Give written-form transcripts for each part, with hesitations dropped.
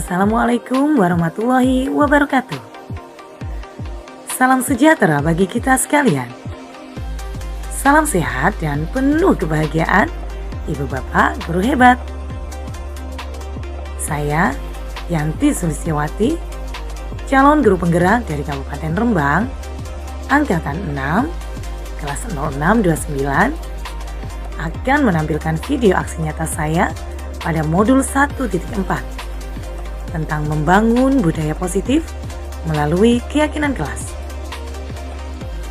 Assalamualaikum warahmatullahi wabarakatuh. Salam sejahtera bagi kita sekalian. Salam sehat dan penuh kebahagiaan Ibu Bapak Guru Hebat. Saya Yanti Sulistiawati, calon guru penggerak dari Kabupaten Rembang, Angkatan 6, kelas 0629, akan menampilkan video aksi nyata saya pada modul 1.4 tentang membangun budaya positif melalui keyakinan kelas.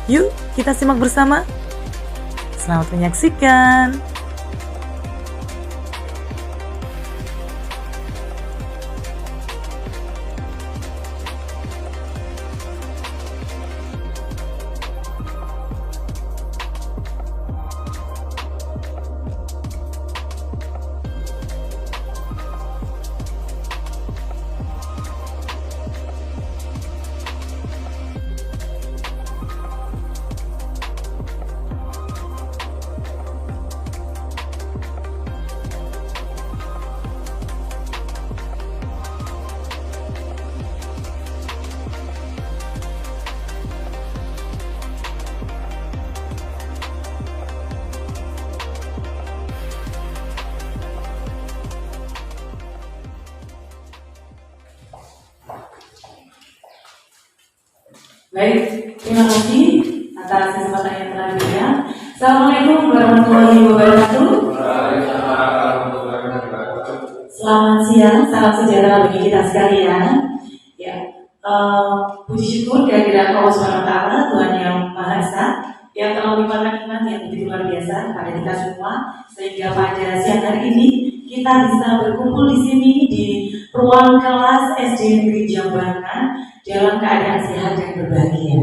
Yuk kita simak bersama. Selamat menyaksikan. Baik, terima kasih atas kesempatan yang telah diberikan. Assalamualaikum warahmatullahi wabarakatuh. Selamat siang, salam sejahtera bagi kita sekalian. Ya, puji syukur kehadirat Allah SWT, Tuhan yang Maha Esa, yang telah melimpahkan nikmat yang begitu luar biasa pada kita semua, sehingga pada siang hari ini kita bisa berkumpul di sini di ruang kelas SD Negeri Jambangan dalam keadaan sehat dan berbahagia.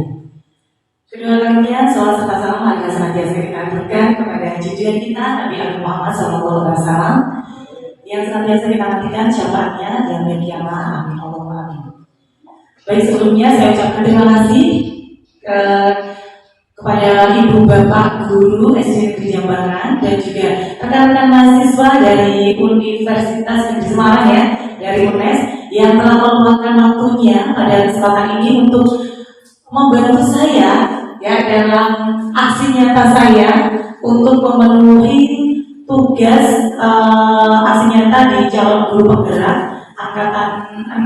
Kedua kalinya, salam serta salam agar senantiasa kita aturkan kepada junjungan kita Nabi Muhammad SAW yang senantiasa kita nantikan syafaatnya di yaumil kiamah. Amin Allahumma amin. Baik, sebelumnya saya ucapkan terima kasih kepada Ibu Bapak Guru SD Negeri Jambangan dan juga rekan-rekan mahasiswa dari Universitas Negeri Semarang ya, dari UNES yang telah meluangkan waktunya pada kesempatan ini untuk membantu saya ya dalam aksi nyata saya untuk memenuhi tugas aksi nyata di calon guru penggerak angkatan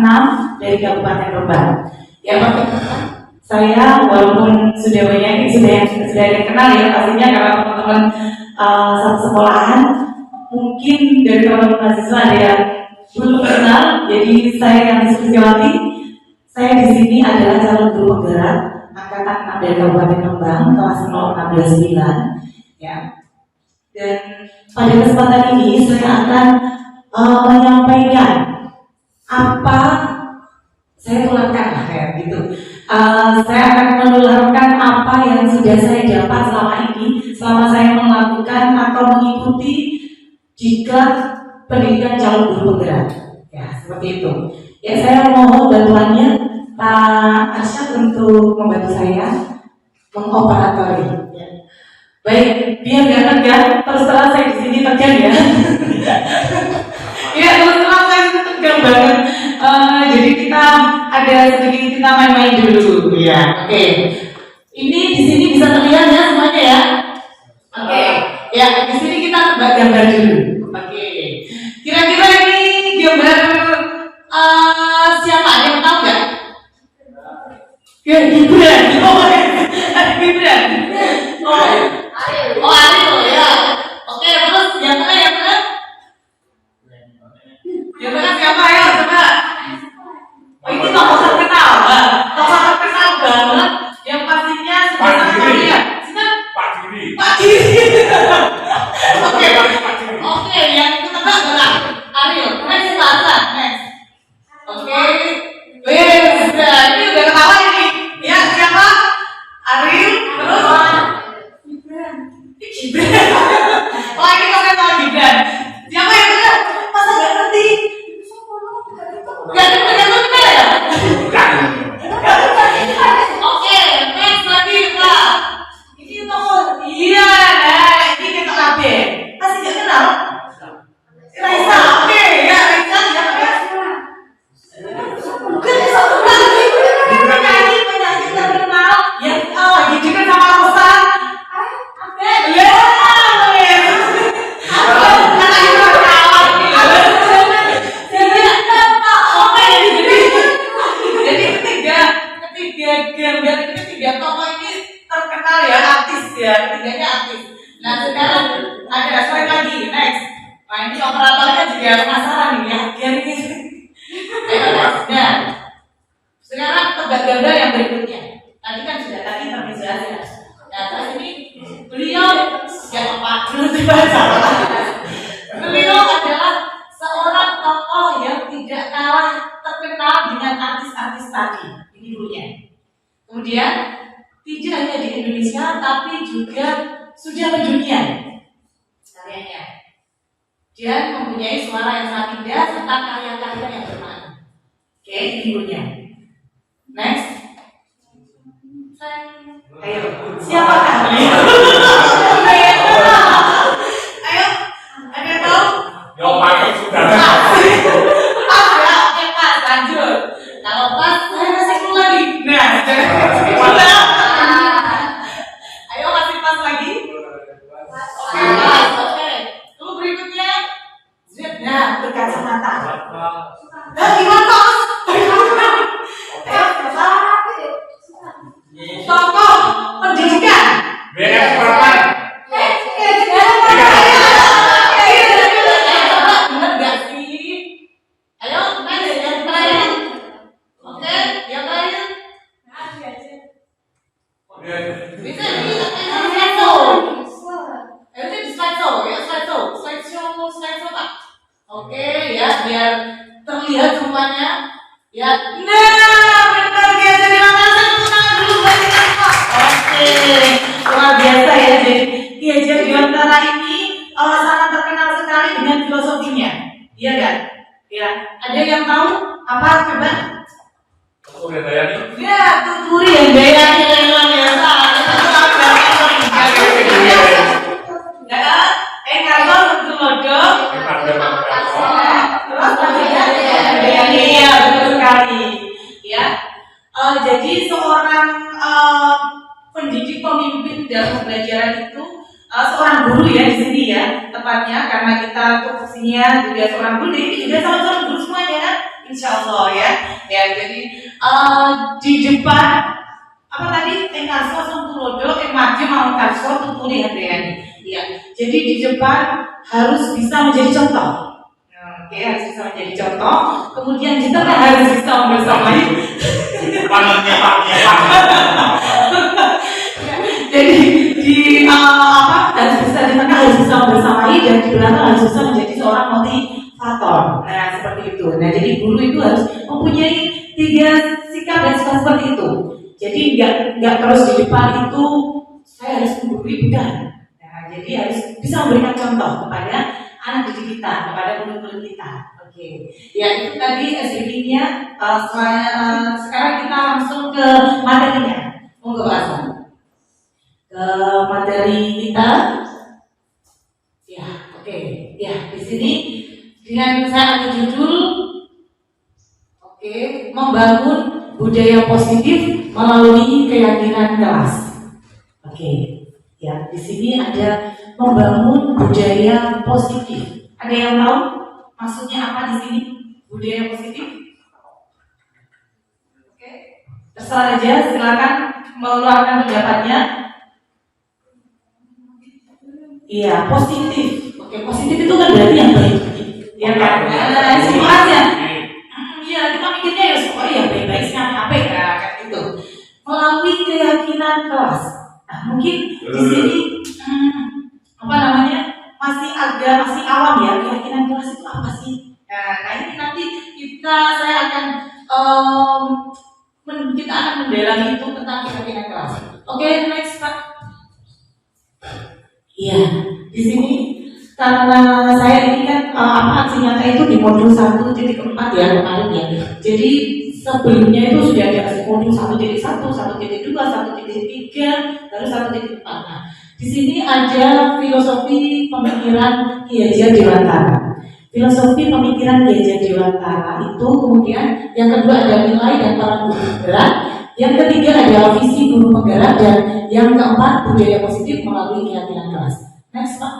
6 dari Kabupaten Rembang. Ya Pak, saya walaupun sudah banyak sudah kenal ya pastinya karena teman-teman satu sekolahan, mungkin dari teman-teman mahasiswa ada yang belum kenal. Jadi saya Yanti Sulistiawati, saya di sini adalah calon guru penggerak angkatan 6 dari Kabupaten Rembang kelas 0629 ya. Dan pada kesempatan ini saya akan menyampaikan apa saya tularkan lah kayak gitu. Saya akan menularkan apa yang sudah saya dapat selama ini, selama saya melakukan atau mengikuti diklat pendidikan calon guru penggerak. Ya, seperti itu. Ya, saya mohon bantuannya Pak Arsyad untuk membantu saya mengoperatori. Ya. Baik, biar nggak tegang, terus terang saya di sini tegang ya. Ya, terus terang saya tegang banget. Jadi kita ada sedikit kita main-main dulu. Ya, oke. Ini di sini bisa terlihat ya semuanya ya. Oke. Ya, di sini kita tebak gambar dulu. Oke. Kira-kira ini gambar siapa? Ada yang tahu nggak? Ya, Gibran. Oh, ada Gibran. Oh, Ariel ya. Oke, terus yang mana? Yang mana siapa ya? Coba. Oh, ini tokoh terkenal, tokoh terkenal banget. Yang pastinya sudah sama dia. Pak Giri. Oke, oke, yang itu tebak adalah Ariel. Next Selasa, next. Oke, sudah. Ini udah ketawa ini. Ya, siapa? Ariel, terus biar ini 3 tokoh ini terkenal ya, artis ya, ketiganya artis. Nah sekarang ada slide lagi, next. Nah ini operatornya juga penasaran nih ya, biar ini. Nah sekarang tebak gambar yang berikutnya. Tadi kan sudah tervisualisasi. Nah terus ini beliau siapa Pak? Belum dibaca. Beliau adalah seorang tokoh yang tidak kalah terkenal dengan artis-artis tadi. Ini dulunya. Kemudian tidak hanya di Indonesia tapi juga sudah mendunia karyanya. Dia mempunyai suara yang sangat indah serta karya-karya yang bermakna. Oke, ini dulunya. Next. Ayo, siapakah beliau? Ayo, ada yang tahu? Yang pakai sudah. Oke Pak, lanjut. Kalau pas, saya kasih clue lagi. Nah, jangan kasih clue. Ayo kasih pas lagi. Oke, pas. Oke. Clue berikutnya. Nah, berkacamata. Nah, gimana? Tokoh pendidikan. BF Parman. Bener gak sih? Ayo, next yang terakhir. Oke, yang terakhir. Bisa di slideshow Pak. Oke, ya biar terlihat semuanya. Ya, nah benar ya. Terima kasih tepuk tangan dulu buat kita Pak. Oke, luar biasa ya. Jadi Ki Hajar Dewantara ini sangat terkenal sekali dengan filosofinya. Iya kan? Ya, ada yang tahu apa coba? Untuk Dayani. Ya, Tuturi yang Dayani luar biasa. Karton untuk lodo. Iya, betul sekali. Ya, jadi seorang pendidik pemimpin dalam pembelajaran itu seorang guru ya di sini ya, tepatnya karena kita tupoksinya juga seorang guru, jadi juga sama-sama guru semuanya kan, insya Allah ya. Ya, jadi di depan apa tadi Karso Sungtulodo, Maju mau Karso Tuturi Handayani. Ya, jadi di depan harus bisa menjadi contoh. Oke, harus bisa menjadi contoh. Kemudian di tengah harus bisa membersamai. Jadi di harus bisa di tengah harus bisa membersamai dan di belakang harus bisa menjadi seorang motivator. Nah, seperti itu. Nah, jadi guru itu harus mempunyai 3 sikap dan sifat seperti itu. Jadi nggak terus di depan itu saya harus menggurui, bukan. Jadi harus bisa memberikan contoh kepada anak didik kita, kepada murid-murid kita. Oke, ya itu tadi SDG-nya. Sekarang kita langsung ke materinya. Monggo Pak Hasan. Ke materi kita. Ya, oke. Ya, di sini dengan saya ambil judul. Oke, membangun budaya positif melalui keyakinan kelas. Oke. Ya, di sini ada membangun budaya positif. Ada yang tahu maksudnya apa di sini? Budaya positif? Oke, terserah aja, silakan mengeluarkan pendapatnya. Iya, positif. Oke, positif itu kan berarti yang baik. Ya kan? Nah, aja. Iya, kita mikirnya ya supaya yang baik-baik apa ya kayak gitu. Melalui keyakinan kelas. Nah, mungkin di sini masih awam ya, keyakinan kelas itu apa sih? Nah ini nanti saya akan mendalami itu tentang keyakinan kelas. Oke, next Pak. Iya, di sini karena saya ini kan aksi nyata itu di modul 1.4 ya kemarin ya. Jadi sebelumnya itu sudah ada modul 1.1, 1.2, 1.3, baru 1.4. Nah, di sini ada filosofi pemikiran Ki Hajar Dewantara. Filosofi pemikiran Ki Hajar Dewantara itu kemudian yang kedua ada nilai dan peran guru penggerak, yang ketiga adalah visi guru penggerak, dan yang keempat budaya positif melalui keyakinan kelas. Next Pak.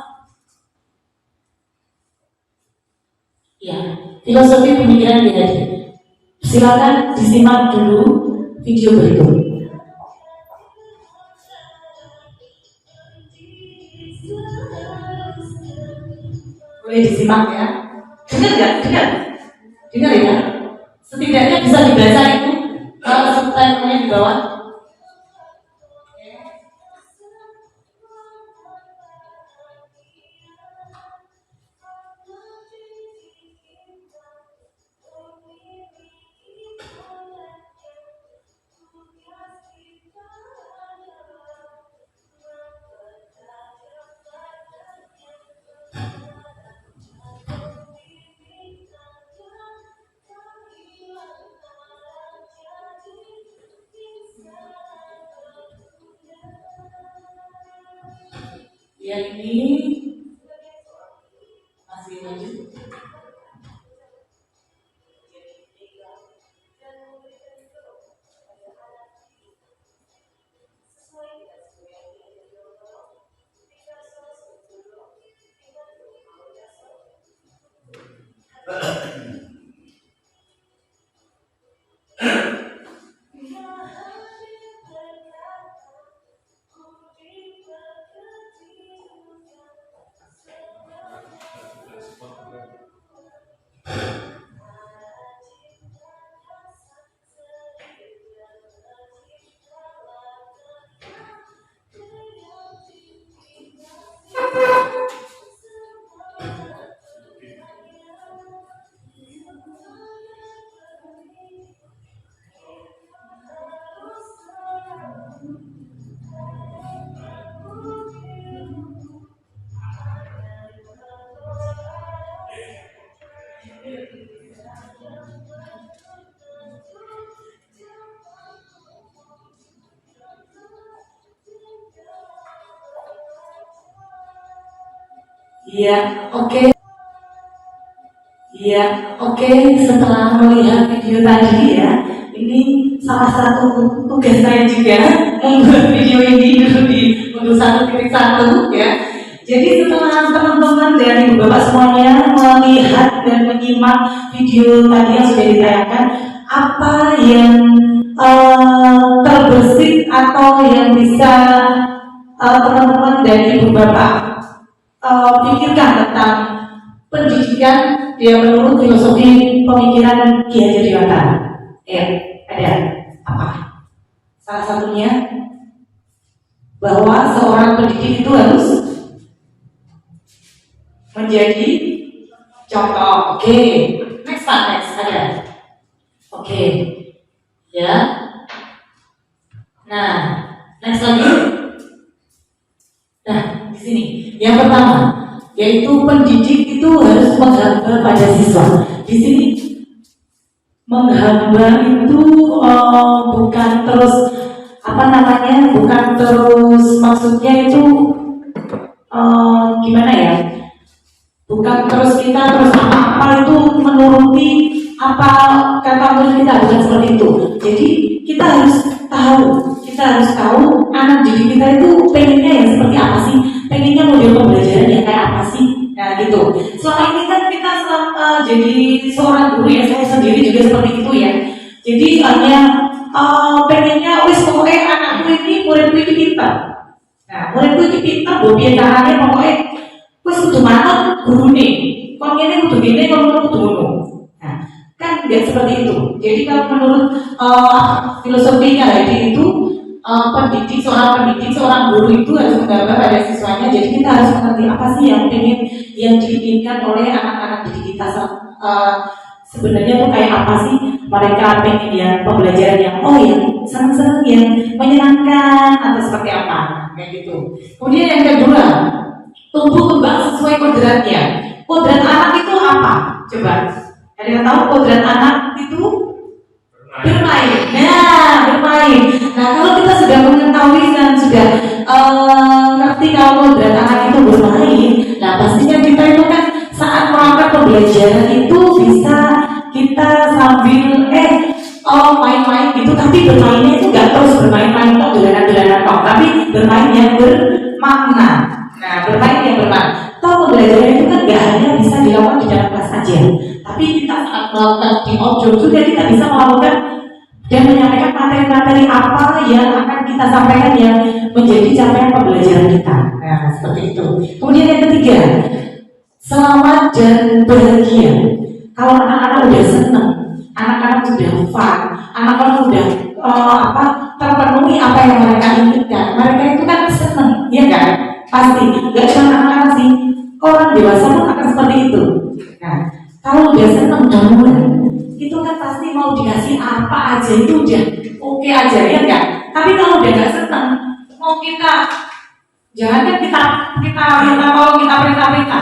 Ya, filosofi pemikiran Ki Hajar. Silakan disimak dulu video berikut. disimak ya. Dengar nggak? Dengar ya. Setidaknya bisa dibaca itu subtitlenya di bawah. Yang ini masih lanjut. Iya, oke. Iya, oke. Setelah melihat video tadi ya, ini salah satu tugas saya juga membuat video ini dulu untuk 1.1 ya. Jadi setelah teman-teman dari Bapak semuanya melihat dan menyimak video tadi yang sudah ditayangkan, apa yang terbersih atau yang bisa teman-teman dari Ibu Bapak pikirkan tentang pendidikan yang menurut filosofi pemikiran Ki Hajar Dewantara? Ya, ada apa? Salah satunya bahwa seorang pendidik itu harus menjadi contoh. Oke, next ada. Oke, ya. Nah, next lagi. Nah, di sini yang pertama yaitu pendidik itu harus menghamba pada siswa. Di sini menghamba itu bukan terus bukan terus maksudnya itu gimana ya? Bukan terus kita terus apa itu menuruti apa kata murid kita, bukan seperti itu. Jadi kita harus tahu anak didik kita itu pengennya yang seperti apa sih, pengennya model pembelajaran yang kayak apa sih. Nah gitu. Selama ini kan kita jadi seorang guru ya, saya sendiri juga seperti itu ya. Jadi hanya pengennya wis pokoknya anakku ini muridku ini pintar. Nah muridku ini pintar, bobi caranya pokoknya wis kudu manut gurune. Kon ngene kudu ngene, kon ngono kudu ngono. Nah, kan tidak seperti itu. Jadi kalau menurut filosofinya Heidi itu seorang guru itu harus menggambar pada siswanya. Jadi kita harus mengerti apa sih yang diinginkan oleh anak-anak didik kita. Sebenarnya tuh kayak apa sih mereka pengen yang pembelajaran yang yang senang-senang, yang menyenangkan atau seperti apa kayak gitu. Kemudian yang kedua, tumbuh kembang sesuai kodratnya. Kodrat anak itu apa? Coba ada yang tahu kodrat anak itu? Bermain. Nah, bermain. Nah, kalau kita sudah mengetahui dan sudah ngerti kalau kodrat anak itu bermain, nah pastinya kita itu kan saat melakukan pembelajaran itu bisa kita sambil main-main gitu, tapi bermainnya itu nggak terus bermain-main kok, dolanan-dolanan kok, tapi bermain yang bermakna. Nah, bermain yang bermakna. Toh pembelajaran itu kan nggak hanya bisa dilakukan di dalam kelas saja, tapi kita saat melakukan di outdoor juga kita bisa melakukan dan menyampaikan materi-materi apa yang akan kita sampaikan yang menjadi capaian pembelajaran kita. Nah, seperti itu. Kemudian yang ketiga, selamat dan bahagia. Kalau anak-anak udah seneng, anak-anak sudah fun, anak-anak udah terpenuhi apa yang mereka inginkan, mereka itu kan seneng, ya kan? Pasti, gak cuma anak-anak sih, orang dewasa pun akan seperti itu. Nah, kalau udah seneng banget, itu kan pasti mau dikasih apa aja itu udah oke aja, ya kan? Tapi kalau udah gak seneng, mau kita jangan kan kita kalau kita perintah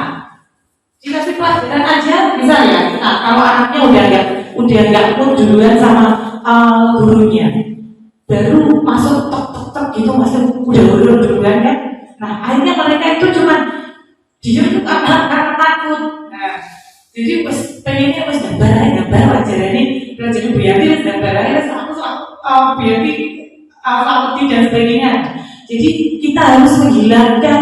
dikasih pelajaran aja bisa ya kita kalau anaknya udah nggak pun duluan sama gurunya baru masuk tok gitu masuk udah duluan kan. Nah akhirnya mereka itu cuma dia itu karena takut. Nah jadi pas pengennya pas gambar aja ini belajar Bu Yanti gambar aja aku Bu Yanti aku dan sebagainya. Jadi kita harus menghilangkan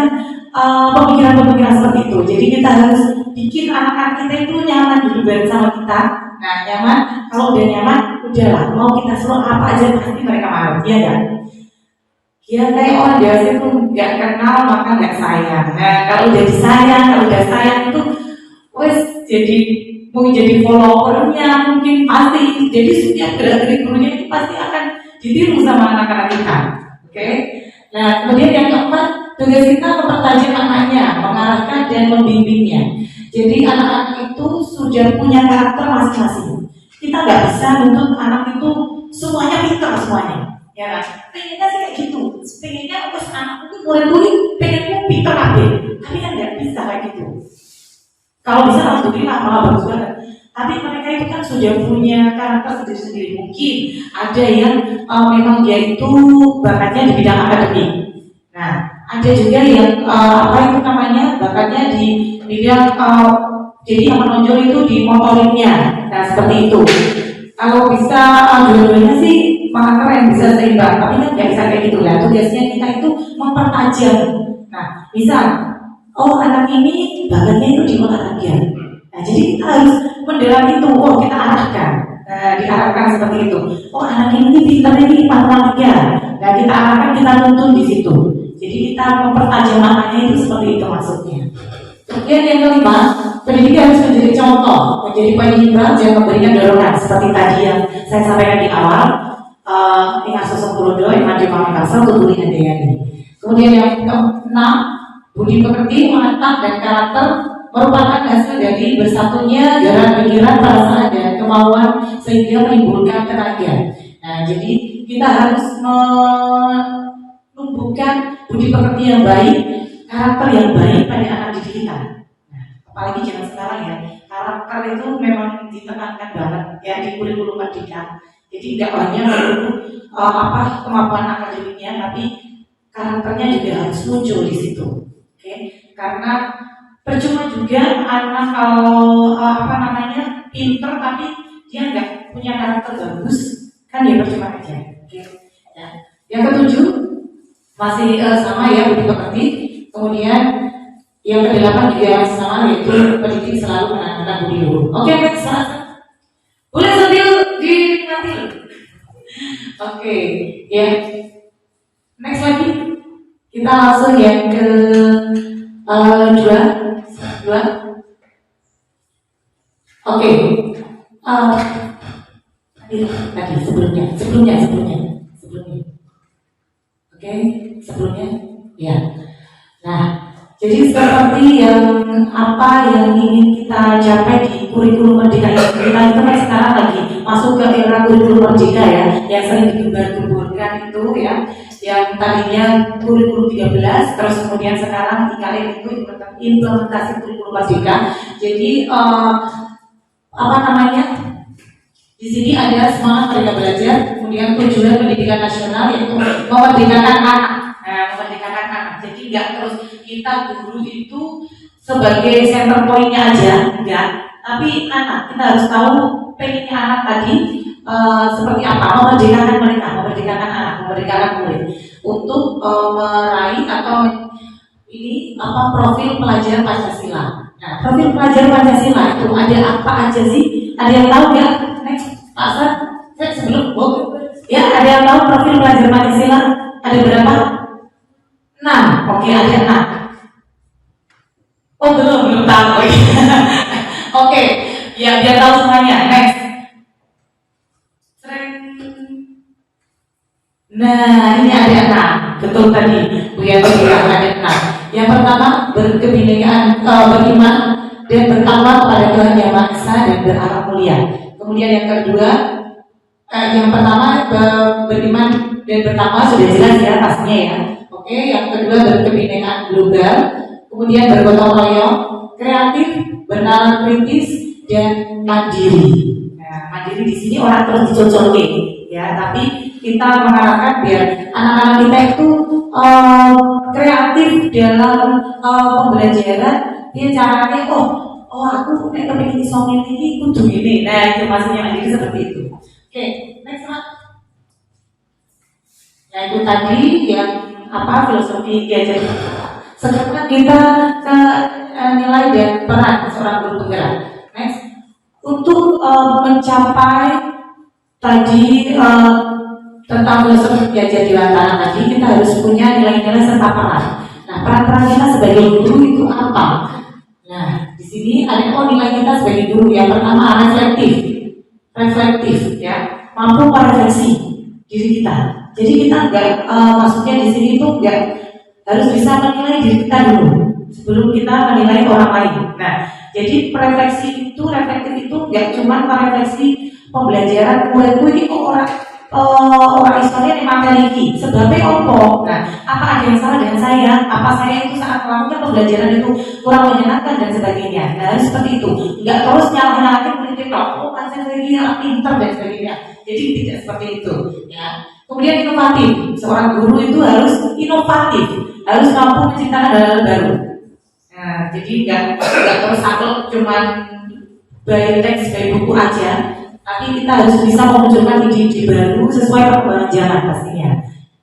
pemikiran-pemikiran seperti itu. Jadi kita harus bikin anak-anak kita itu nyaman dulu bareng sama kita. Nah nyaman, kalau udah nyaman, udahlah mau kita suruh apa aja pasti mereka mau, ya kan? Ya kayak orang dewasa itu nggak kenal maka nggak sayang. Nah kalau udah disayang, kalau udah sayang itu, wes jadi mau jadi followernya mungkin pasti. Jadi setiap gerak-gerik gurunya itu pasti akan ditiru sama anak-anak kita. Oke? Nah, kemudian yang keempat, tugas kita mempertajam anaknya, mengarahkan dan membimbingnya. Jadi anak-anak itu sudah punya karakter masing-masing. Kita nggak bisa nuntut anak itu semuanya pintar semuanya. Ya kan? Pengennya sih kayak gitu. Pengennya pas anak itu murid-murid pengennya pintar aja. Tapi kan nggak bisa kayak gitu. Kalau bisa alhamdulillah malah bagus banget. Tapi mereka itu kan sudah punya karakter sendiri-sendiri. Mungkin ada yang memang dia itu bakatnya di bidang akademik. Nah, ada juga yang bakatnya di bidang jadi yang menonjol itu di motoriknya. Nah, seperti itu. Kalau bisa dua-duanya sih malah keren bisa seimbang. Tapi kan nggak bisa kayak gitu ya. Tugasnya kita itu mempertajam. Nah, misal, anak ini bakatnya itu di olahraga. Nah, jadi kita harus mendalami itu, kita arahkan. Nah, diarahkan seperti itu. Anak ini pintarnya di matematika. Nah, kita arahkan, kita tuntun di situ. Jadi kita mempertajam anaknya itu seperti itu maksudnya. Kemudian yang kelima, pendidikan harus menjadi contoh, menjadi penyeimbang yang memberikan dorongan seperti tadi yang saya sampaikan di awal. Ingat sosok Pulodo, Imadi Pamekasan, Tutuli Handayani. Kemudian yang keenam, budi pekerti, mantap dan karakter merupakan hasil dari bersatunya jalan pikiran, perasaan dan kemauan sehingga menimbulkan tenaga. Nah, jadi kita harus menumbuhkan budi pekerti yang baik, karakter yang baik pada anak didik kita. Nah, apalagi zaman sekarang ya, karakter itu memang ditekankan banget ya di kurikulum pendidikan. Jadi tidak hanya kemampuan akademiknya, tapi karakternya juga harus muncul di situ. Oke, karena percuma juga anak kalau pinter tapi dia nggak punya karakter bagus, kan dia percuma aja. Oke. Ya. Yang ketujuh masih sama ya budi pekerti. Kemudian yang kedelapan juga masih sama yaitu pendidik selalu menanamkan budi luhur. Oke, next boleh sambil dinikmati. Oke, ya. Next lagi kita langsung yang ke dua. Oke. Tadi sebelumnya. Oke, sebelumnya. Ya. Nah, jadi seperti yang ingin kita capai di kurikulum merdeka kita itu kan sekarang lagi masuk ke era kurikulum merdeka ya, yang sering digembar-gemborkan itu ya, yang tadinya kurikulum 13, terus kemudian sekarang IKN itu implementasi kurikulum merdeka. Jadi di sini ada semangat mereka belajar, kemudian tujuan pendidikan nasional yaitu memerdekakan anak. Nah, memerdekakan anak. Jadi nggak terus kita guru itu sebagai center point-nya aja, enggak. Tapi anak, kita harus tahu pengennya anak tadi seperti apa, memerdekakan mereka, memerdekakan anak, memerdekakan murid untuk meraih atau profil pelajar Pancasila. Nah, profil pelajar Pancasila itu ada apa aja sih? Ada yang tahu ya? Next, Pak Asad, sebelum ya, ada yang tahu profil pelajar Pancasila ada berapa? 6. Oke, ada 6. belum tahu. Oke, ya biar tahu semuanya. Next. Nah, ini ada 6. Betul tadi, Bu Yanti bilang ada 6. Yang pertama, berkebinekaan, beriman dan bertakwa kepada Tuhan Yang Maha Esa dan berakhlak mulia. Kemudian yang kedua, yang pertama beriman dan bertakwa sudah jelas ya pastinya ya. Oke, yang kedua berkebinekaan global, kemudian bergotong royong, kreatif, bernalar kritis, dan mandiri. Nah, mandiri di sini orang terus dicocokin, ya. Tapi kita mengharapkan biar anak-anak kita itu kreatif dalam pembelajaran. Dia caranya, aku nek kepengin iso ngene iki kudu ngene. Nah, itu maksudnya mandiri seperti itu. Oke, next one. Nah, itu tadi yang filosofi gadget. Sekarang kita ke nilai dan peran seorang guru penggerak. Next, untuk mencapai tadi tentang filosofi gadget di Lantana tadi, kita harus punya nilai-nilai serta peran. Nah, peran-peran kita sebagai guru itu apa? Nah, di sini ada nilai kita sebagai guru. Yang pertama reflektif, ya, mampu merefleksi diri kita. Jadi kita nggak, maksudnya di sini itu nggak harus bisa menilai diri kita dulu sebelum kita menilai orang lain. Nah, jadi reflektif itu nggak cuma merefleksi pembelajaran muridku ini kok orang Islamnya yang materi ini sebabnya opo. Nah, apa ada yang salah dengan saya? Apa saya itu saat melakukan pembelajaran itu kurang menyenangkan dan sebagainya. Nah, seperti itu. Nggak terus nyalahin kritik kan saya lagi pinter dan sebagainya. Jadi tidak seperti itu, ya. Kemudian inovatif. Seorang guru itu harus inovatif, harus mampu menciptakan hal-hal baru. Nah, jadi nggak terus satu cuman by text, by buku aja, tapi kita harus bisa memunculkan ide-ide baru sesuai perkembangan zaman pastinya.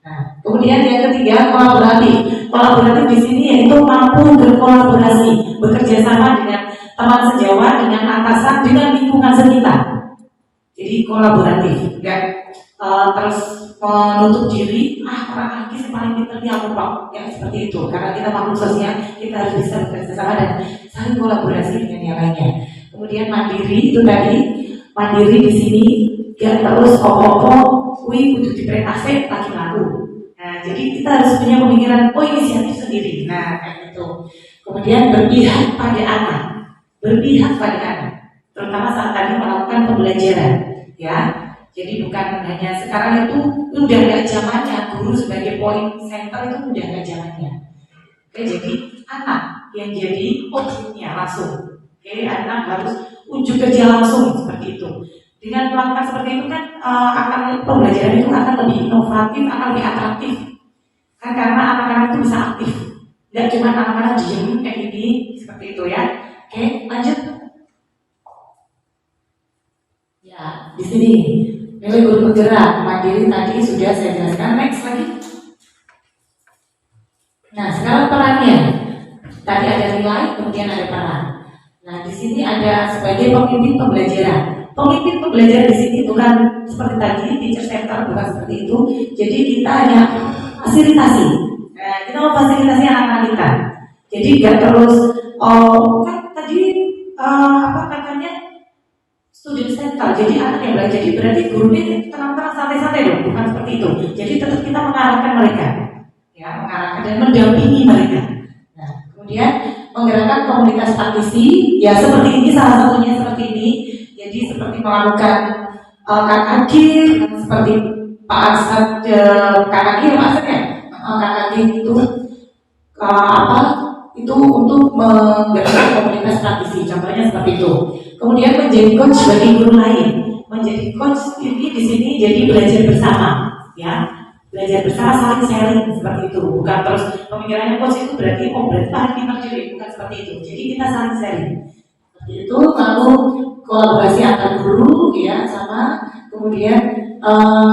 Nah, kemudian yang ketiga, kolaboratif. Kolaboratif di sini yaitu mampu berkolaborasi, bekerja sama dengan teman sejawat, dengan atasan, dengan lingkungan sekitar. Jadi kolaboratif, nggak terus menutup diri, orang lagi paling pintar di aku pak, yang seperti itu. Karena kita makhluk sosial, kita harus bisa bekerja sama dan saling kolaborasi dengan yang lainnya. Kemudian mandiri itu tadi, mandiri di sini gak terus kudu diperintahkan lagi laku. Nah, jadi kita harus punya pemikiran, inisiatif sendiri. Nah, kayak gitu. Kemudian berpihak pada anak, terutama saat tadi melakukan pembelajaran, ya. Jadi bukan hanya sekarang itu udah gak zamannya guru sebagai point center, itu udah gak zamannya. Oke, jadi anak yang jadi objeknya langsung. Oke, anak harus ujuk kerja langsung seperti itu. Dengan melakukan seperti itu kan akan pembelajaran itu akan lebih inovatif, akan lebih atraktif. Kan karena anak-anak itu bisa aktif. Tidak cuma anak-anak diem kayak gini seperti itu ya. Oke, lanjut. Ya, di sini nilai guru penggerak mandiri tadi sudah saya jelaskan. Next lagi. Nah, sekarang perannya. Tadi ada nilai, kemudian ada peran. Nah, di sini ada sebagai pemimpin pembelajaran. Pemimpin pembelajaran di sini bukan seperti tadi teacher center, bukan seperti itu. Jadi kita hanya fasilitasi. Nah, kita mau fasilitasi anak-anak kita. Jadi nggak terus kan tadi katanya student center. Jadi anak yang belajar, jadi berarti gurunya tenang-tenang santai-santai dong, bukan seperti itu. Jadi tetap kita mengarahkan mereka, ya, mengarahkan dan mendampingi mereka. Nah, kemudian menggerakkan komunitas praktisi, ya seperti ini, salah satunya seperti ini. Jadi seperti melakukan KKG, seperti Pak Arsad, KKG ya Pak Arsad ya, KKG itu itu untuk menggerakkan komunitas praktisi, contohnya seperti itu. Kemudian menjadi coach bagi guru lain. Menjadi coach ini di sini jadi belajar bersama, ya. Belajar bersama, saling sharing seperti itu. Bukan terus pemikirannya coach itu berarti paling pintar jadi, bukan seperti itu. Jadi kita saling sharing. Seperti itu, lalu kolaborasi antar guru, ya, sama kemudian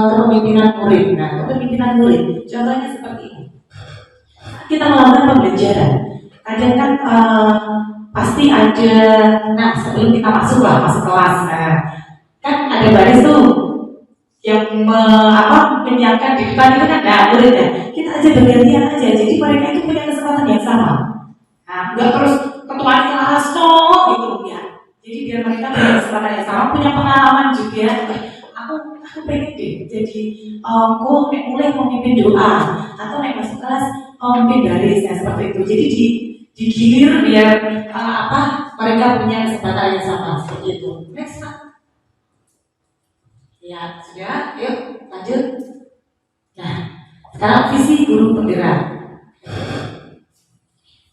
kepemimpinan murid. Nah, kepemimpinan murid, contohnya seperti ini. Kita melakukan pembelajaran. Kadang kan pasti ada, nah sebelum kita masuk kelas, nah, kan ada baris tuh yang menyiapkan di depan itu kan, nah muridnya kita aja bergantian aja, jadi mereka itu punya kesempatan yang sama. Nah, nggak terus ketuanya kesempatan yang sama, punya pengalaman juga. Aku pengen deh jadi aku mulai memimpin doa atau naik masuk kelas memimpin baris ya, seperti itu. Jadi digilir biar mereka punya kesempatan yang sama seperti itu. Next Pak. Ya sudah, yuk lanjut. Nah, sekarang visi guru penggerak.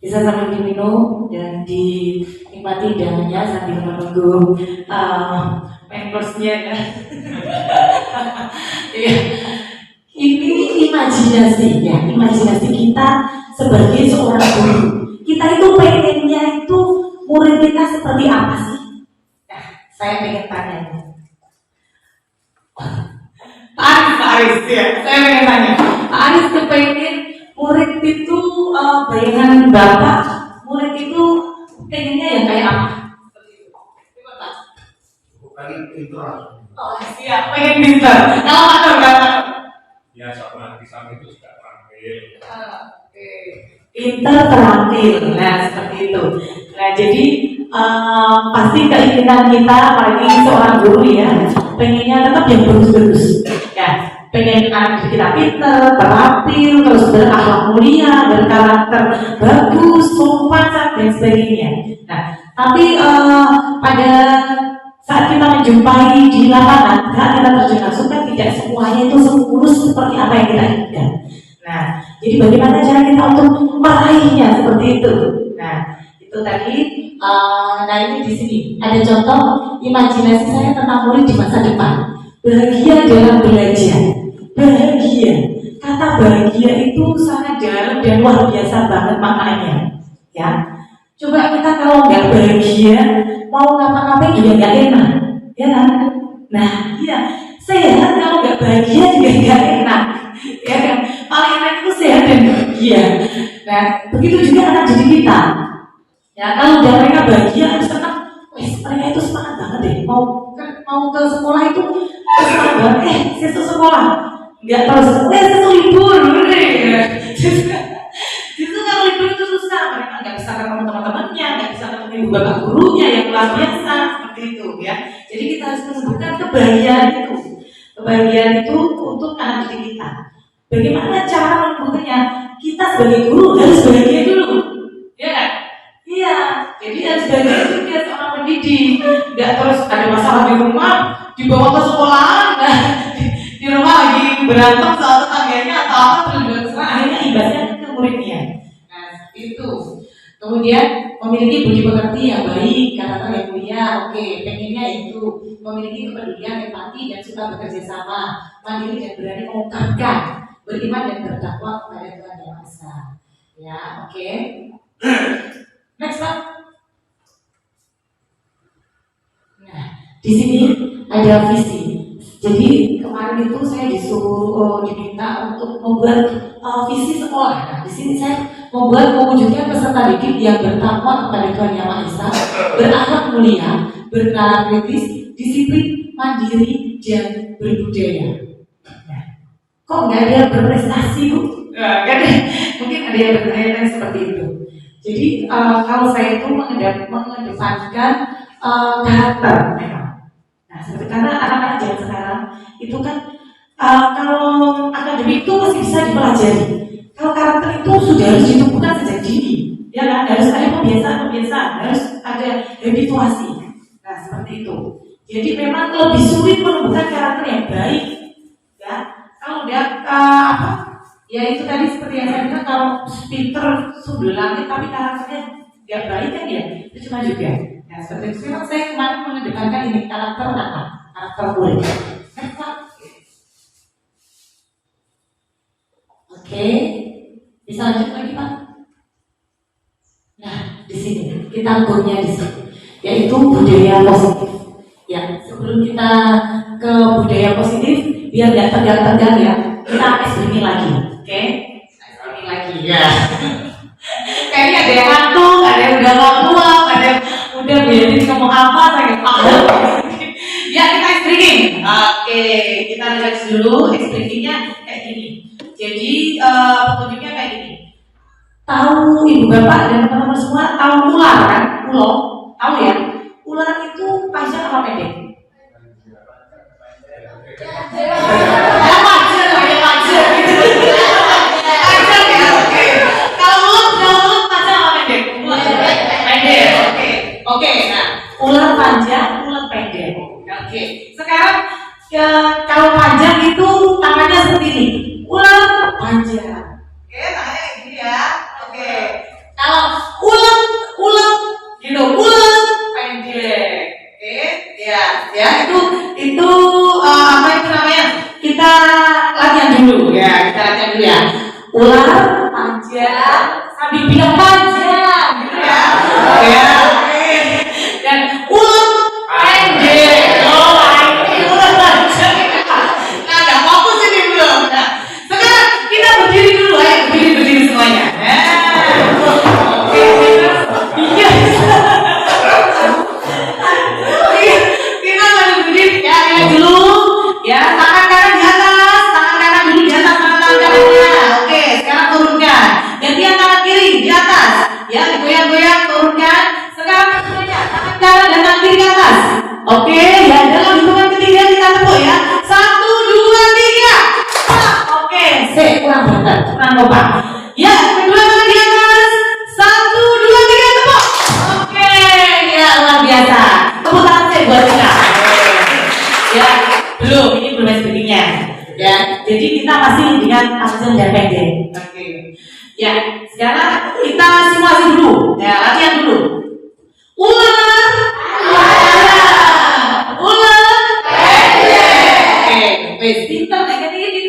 Bisa sambil diminum dan dinikmati hidangannya sambil menunggu main course-nya ya. Ini imajinasi ya, imajinasi kita sebagai seorang guru. Kita itu pengennya itu murid kita seperti apa sih? Nah, saya pengen tanya. Pak Aris ya, saya pengen tanya. Pak Aris tuh pengen murid itu bayangan Bapak, murid itu pengennya yang kayak apa? Bukan pintar. Oh siap, pengen pintar. Kalau ada berapa? Ya, sama kisah itu juga terakhir. Oke. Pintar terampil, nah seperti itu. Nah jadi pasti keinginan kita, apalagi seorang guru ya, pengennya tetap yang bagus-bagus. Ya, pengen anak kita pintar, terampil, terus berakhlak mulia, berkarakter bagus, sopan, dan sebagainya. Nah, tapi pada saat kita menjumpai di lapangan, saat kita terjun langsung kan tidak semuanya itu semulus seperti apa yang kita inginkan. Nah, jadi bagaimana cara kita untuk meraihnya seperti itu? Nah, itu tadi. Nah ini di sini ada contoh imajinasi saya tentang murid di masa depan. Bahagia dalam belajar. Bahagia. Kata bahagia itu sangat dalam dan luar biasa banget maknanya. Ya. Coba kita kalau nggak bahagia, mau ngapa-ngapain juga nggak enak, ya kan? Nah, iya, sehat kalau nggak bahagia juga nggak enak, ya kan? Paling enak itu sehat dan bahagia. Nah, begitu juga anak didik kita. Ya, kalau udah mereka bahagia, harus senang. Mereka itu semangat banget deh. Mau ke sekolah itu semangat banget. Sesuk sekolah, nggak terus. Sesuk libur, Itu kalau libur itu susah, mereka nggak bisa ketemu teman-temannya, nggak bisa ketemu ibu bapak gurunya yang luar biasa seperti itu ya. Jadi kita harus menumbuhkan kebahagiaan itu, untuk anak didik kita. Bagaimana cara menumbuhkannya? Kita sebagai guru harus bahagia dulu, ya kan? Iya, jadi harus bahagia juga seorang pendidik. Nggak terus ada masalah di rumah, dibawa ke sekolahan, di rumah lagi berantem soal tetangganya atau apa terus akhirnya imbasnya ke muridnya. Nah, itu. Kemudian memiliki budi pekerti yang baik, karakter yang mulia, oke, pengennya itu memiliki kepedulian, empati dan suka bekerja sama, mandiri dan berani mengungkapkan, beriman dan bertakwa kepada Tuhan Yang Maha Esa. Ya, oke. Next Pak. Nah, di sini ada visi. Jadi kemarin itu saya disuruh diminta untuk membuat visi sekolah. Nah, di sini saya mewujudkan peserta didik yang bertakwa kepada Tuhan Yang Maha Esa, berakhlak mulia, bernalar kritis, disiplin, mandiri, dan berbudaya. Nah, kok nggak ada yang berprestasi Bu? Nggak ada. Mungkin ada yang bertanya seperti itu. Jadi kalau saya itu mengedepankan karakter memang. Nah, karena anak-anak zaman sekarang itu kan kalau akademik itu masih bisa dipelajari. Kalau karakter itu sudah harus ditumbuhkan sejak dini, ya kan? Harus ada kebiasaan, harus ada habituasi. Nah, seperti itu. Jadi memang lebih sulit menumbuhkan karakter yang baik, ya. Kalau udah ya itu tadi seperti yang saya bilang, kalau pinter sundul langit tapi karakternya nggak baik kan ya, itu cuma juga. Nah, seperti itu. Memang saya kemarin mengedepankan ini karakter apa? Karakter murid. Oke, bisa lanjut lagi Pak? Nah, di sini kita ukurnya di sini, yaitu budaya positif. Ya, sebelum kita ke budaya positif, biar nggak tegang-tegang ya, kita explaining lagi. Oke, explaining lagi ya. Kayaknya ada yang ngantuk, ada yang udah ngomong, ada yang udah biarin ngomong apa, saya paham. Ya, kita explaining. Oke, kita lihat dulu explainingnya kayak gini. Jadi petunjuknya kayak gini. Tahu ibu bapak dan teman-teman semua tahu ular kan? Tahu ya? Ular itu panjang apa pendek? Ya panjang gitu. Panjang ya, oke. Kalau mulut panjang apa pendek? Pendek, oke. Oke, nah ular panjang, ular pendek. Oke. Sekarang kalau panjang itu tangannya seperti ini. Ular panjang. Oke, tangannya kayak gini ya. Oke. Kalau ular gitu, ular pendek. Oke, ya itu apa itu namanya? Kita latihan dulu ya, Ular panjang, sambil bilang panjang, gitu ya. Oke. Dan ular pendek. Ini ular panjang. Nah, nggak fokus ini belum. Nah, sekarang kita berdiri dulu, ayo berdiri semuanya. Oke, iya. Kita berdiri ya, dulu. Ya, tangan kanan di atas, tangan dulu di atas, tangan kanannya. Oke, sekarang turunkan. Gantian tangan kiri di atas. Ya, goyang-goyang, turunkan. Sekarang semuanya, tangan kanan dan tangan kiri ke atas. Oke, ya dalam hitungan ketiga kita tepuk ya. 1, 2, 3. Oke, kurang berat, kurang kompak. Ya, kedua tangan di atas. 1, 2, 3 tepuk. Oke, ya luar biasa. Tepuk tangan buat kita. Ya, ini belum sebagainya. Ya, jadi kita masih dengan panjang dan pendek. Oke. Ya, sekarang kita simulasi dulu. Ya, latihan dulu. Ular. Oke, pintar ini.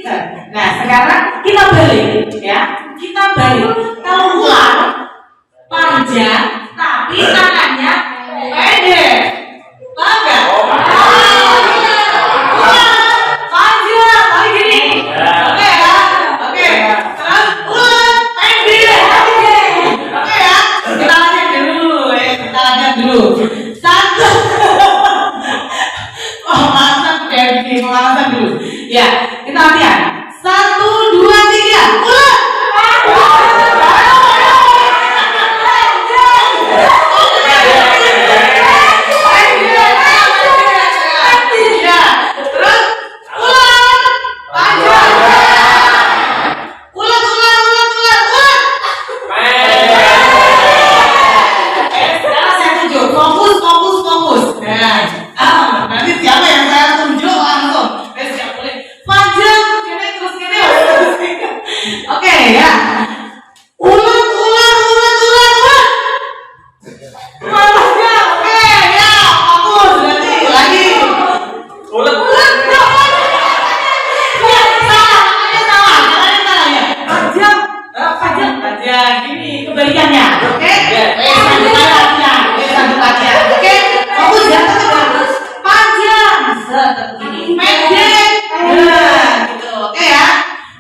Nah, sekarang kita balik ya. Kalau ular panjang tapi tangannya pendek. Paham nggak? Pemanasan dulu. Ya, kita latihan. 1, 2, 3. Ular.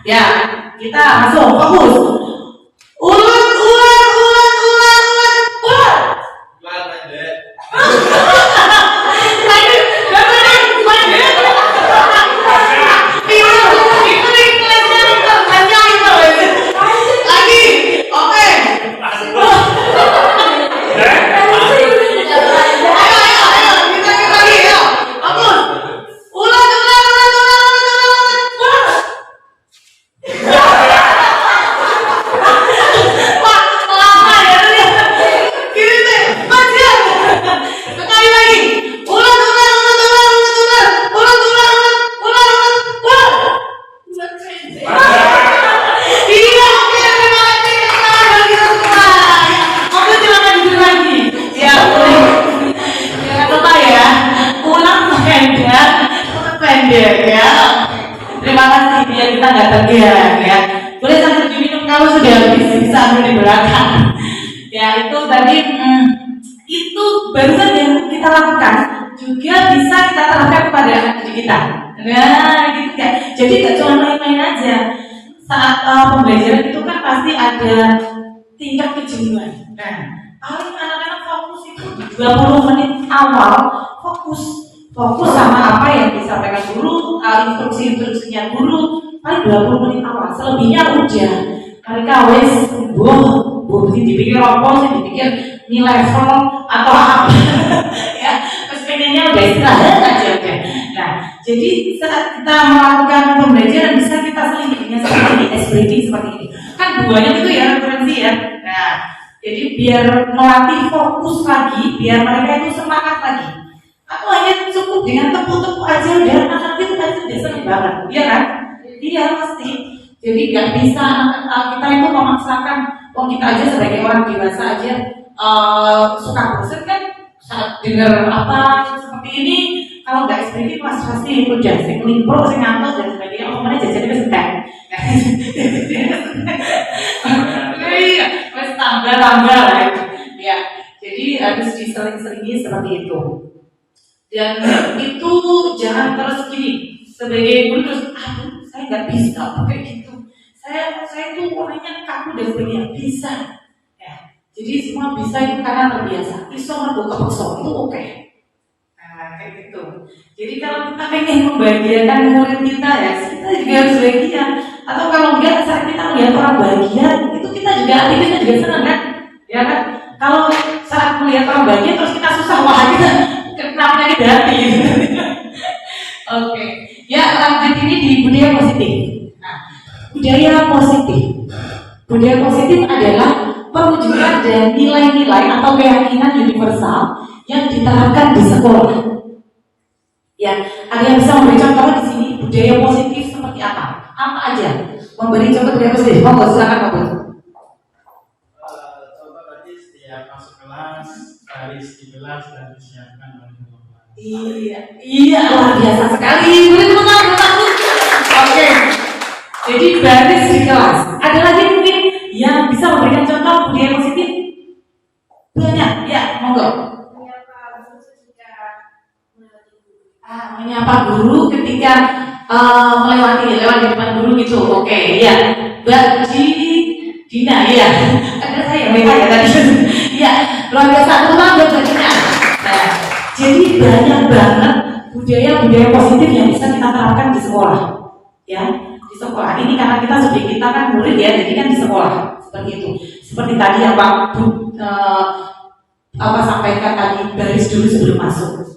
Ya, kita langsung fokus. Ular. Terima kasih biar kita nggak tegang ya. Boleh sambil diminum kalau sudah habis, bisa ambil di belakang. Ya itu tadi itu barusan yang kita lakukan juga bisa kita terapkan kepada diri kita. Nah gitu ya. Jadi nggak cuma main-main aja. Saat pembelajaran itu kan pasti ada tingkat kejenuhan. Nah, paling anak-anak fokus itu 20 menit awal fokus sama apa yang disampaikan guru, instruksinya guru, paling 20 menit awal. Selebihnya udah mereka wes dipikir apa sih, dipikir nilai level atau apa ya, terus pengen pengennya udah istirahat aja udah. Nah, jadi saat kita melakukan pembelajaran bisa kita selingkuhnya seperti ini, breathing seperti ini. Kan buahnya itu ya referensi ya. Nah, jadi biar melatih fokus lagi, biar mereka itu semangat lagi. Atau hanya cukup dengan tepuk-tepuk aja udah, anak itu pasti udah seneng banget, iya kan? Iya pasti. Jadi nggak bisa kita itu memaksakan. Kita aja sebagai orang dewasa aja suka bosan kan saat dengar apa seperti ini. Kalau nggak eksplisit pasti udah saya ngelimpro, saya ngantuk dan sebagainya. Mana jajan itu setek. Iya, harus tambah lah itu. Ya, jadi harus disering-seringi seperti itu. Dan itu jangan terus gini sebagai guru terus, aduh saya nggak bisa pakai gitu. Saya tuh orangnya kaku dan sebagainya. Bisa. Ya, jadi semua bisa itu karena terbiasa. Iso mergo itu oke. Kayak gitu. Jadi kalau kita pengen membahagiakan murid kita ya, kita juga harus bahagia. Atau kalau enggak saat kita melihat orang bahagia, itu kita juga senang kan? Ya kan? Kalau saat melihat orang bahagia terus kita susah, wah kita kena penyakit hati. Oke. Ya lanjut ini di budaya positif. Nah, budaya positif adalah perwujudan dan nilai-nilai atau keyakinan universal yang diterapkan di sekolah. Ya, ada yang bisa memberi contoh di sini budaya positif seperti apa? Apa aja? Memberi contoh budaya positif. Monggo silakan Pak. Contoh tadi setiap masuk kelas, baris di kelas dan disiapkan oleh kelompok. Iya, luar biasa sekali. Boleh tepuk tangan. Oke. Jadi baris di kelas. Ada lagi mungkin yang bisa memberikan contoh budaya positif? Banyak, ya, monggo. Menyapa guru ketika lewat di depan guru gitu. Oke, ya. Mbak Dina, ya. Ada saya mereka ya tadi. Ya, luar biasa. Buat Dina. Nah, jadi banyak banget budaya-budaya positif yang bisa kita terapkan di sekolah. Ya, di sekolah. Ini karena kita kan murid ya, jadi kan di sekolah seperti itu. Seperti tadi yang Pak sampaikan tadi, baris dulu sebelum masuk.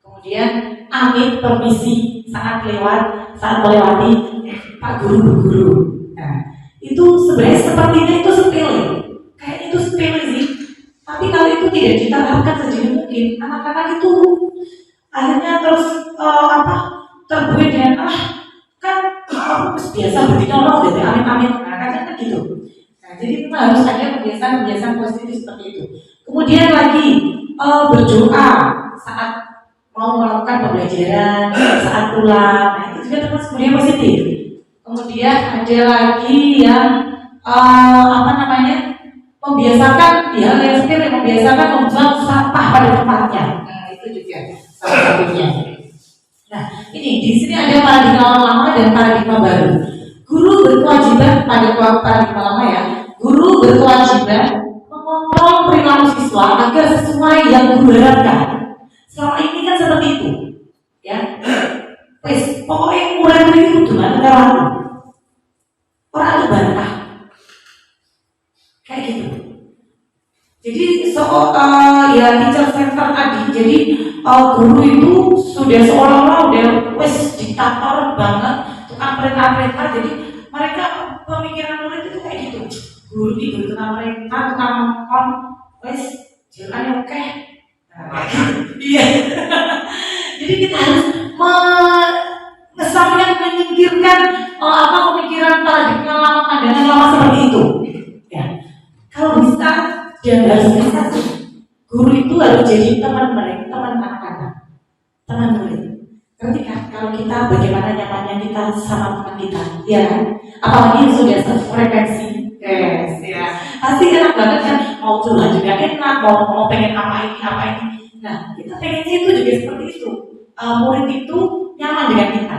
Kemudian amit permisi saat melewati Pak Guru. Nah, itu sebenarnya sepertinya itu sepele, kayak itu sepele sih. Tapi kalau itu tidak diterapkan sejauh mungkin, anak-anak itu akhirnya terus terbuai dengan kan biasa begini orang dari amit-amit, kan gitu. Nah, jadi kita harus ada kebiasaan positif seperti itu. Kemudian lagi berdoa saat mau melakukan pembelajaran, saat pulang, nah itu juga termasuk budaya positif. Kemudian ada lagi yang membiasakan membiasakan membuang sampah pada tempatnya. Nah itu juga salah satunya. Nah ini di sini ada paradigma lama dan paradigma baru. Guru berkewajiban pada paradigma lama ya. Guru berkewajiban mengontrol perilaku siswa agar sesuai yang guru harapkan. Selama ini kan seperti itu, ya. Pokoknya murid itu gimana cara orang itu bantah, kayak gitu. Jadi teacher center tadi, jadi guru itu sudah seolah-olah udah diktator banget, tukang perintah. Jadi mereka pemikiran murid itu kayak gitu. Guru itu tukang perintah, tukang ngomong, jalannya oke. Iya. Jadi kita harus menyingkirkan pemikiran paradigma lama, pandangan lama seperti itu. Ya. Kalau bisa dan harus bisa guru itu harus jadi teman anak-anak, teman murid. Ngerti kan? Kalau kita bagaimana nyamannya kita sama teman kita, ya kan? Apalagi sudah sefrekuensi, yes, ya. Pasti enak banget kan? Mau curhat juga enak, mau pengen apa ini. Nah, kita pengennya itu juga seperti itu. Murid itu nyaman dengan kita,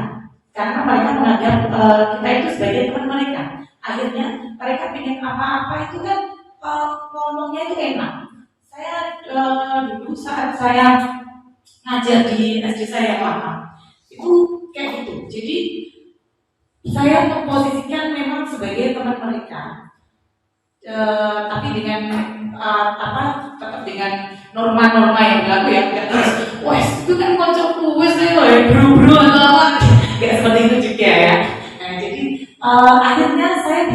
karena mereka menganggap kita itu sebagai teman mereka. Akhirnya mereka pengen apa-apa itu kan ngomongnya itu enak. Saya dulu saat saya ngajar di SD saya yang lama, itu kayak gitu. Jadi saya memposisikan memang sebagai teman mereka. Tapi dengan tetap dengan norma-norma yang berlaku ya, tidak terus wes itu kan kocokku, wes saya buru-buru atau apa, kayak seperti itu juga ya. Nah, jadi akhirnya saya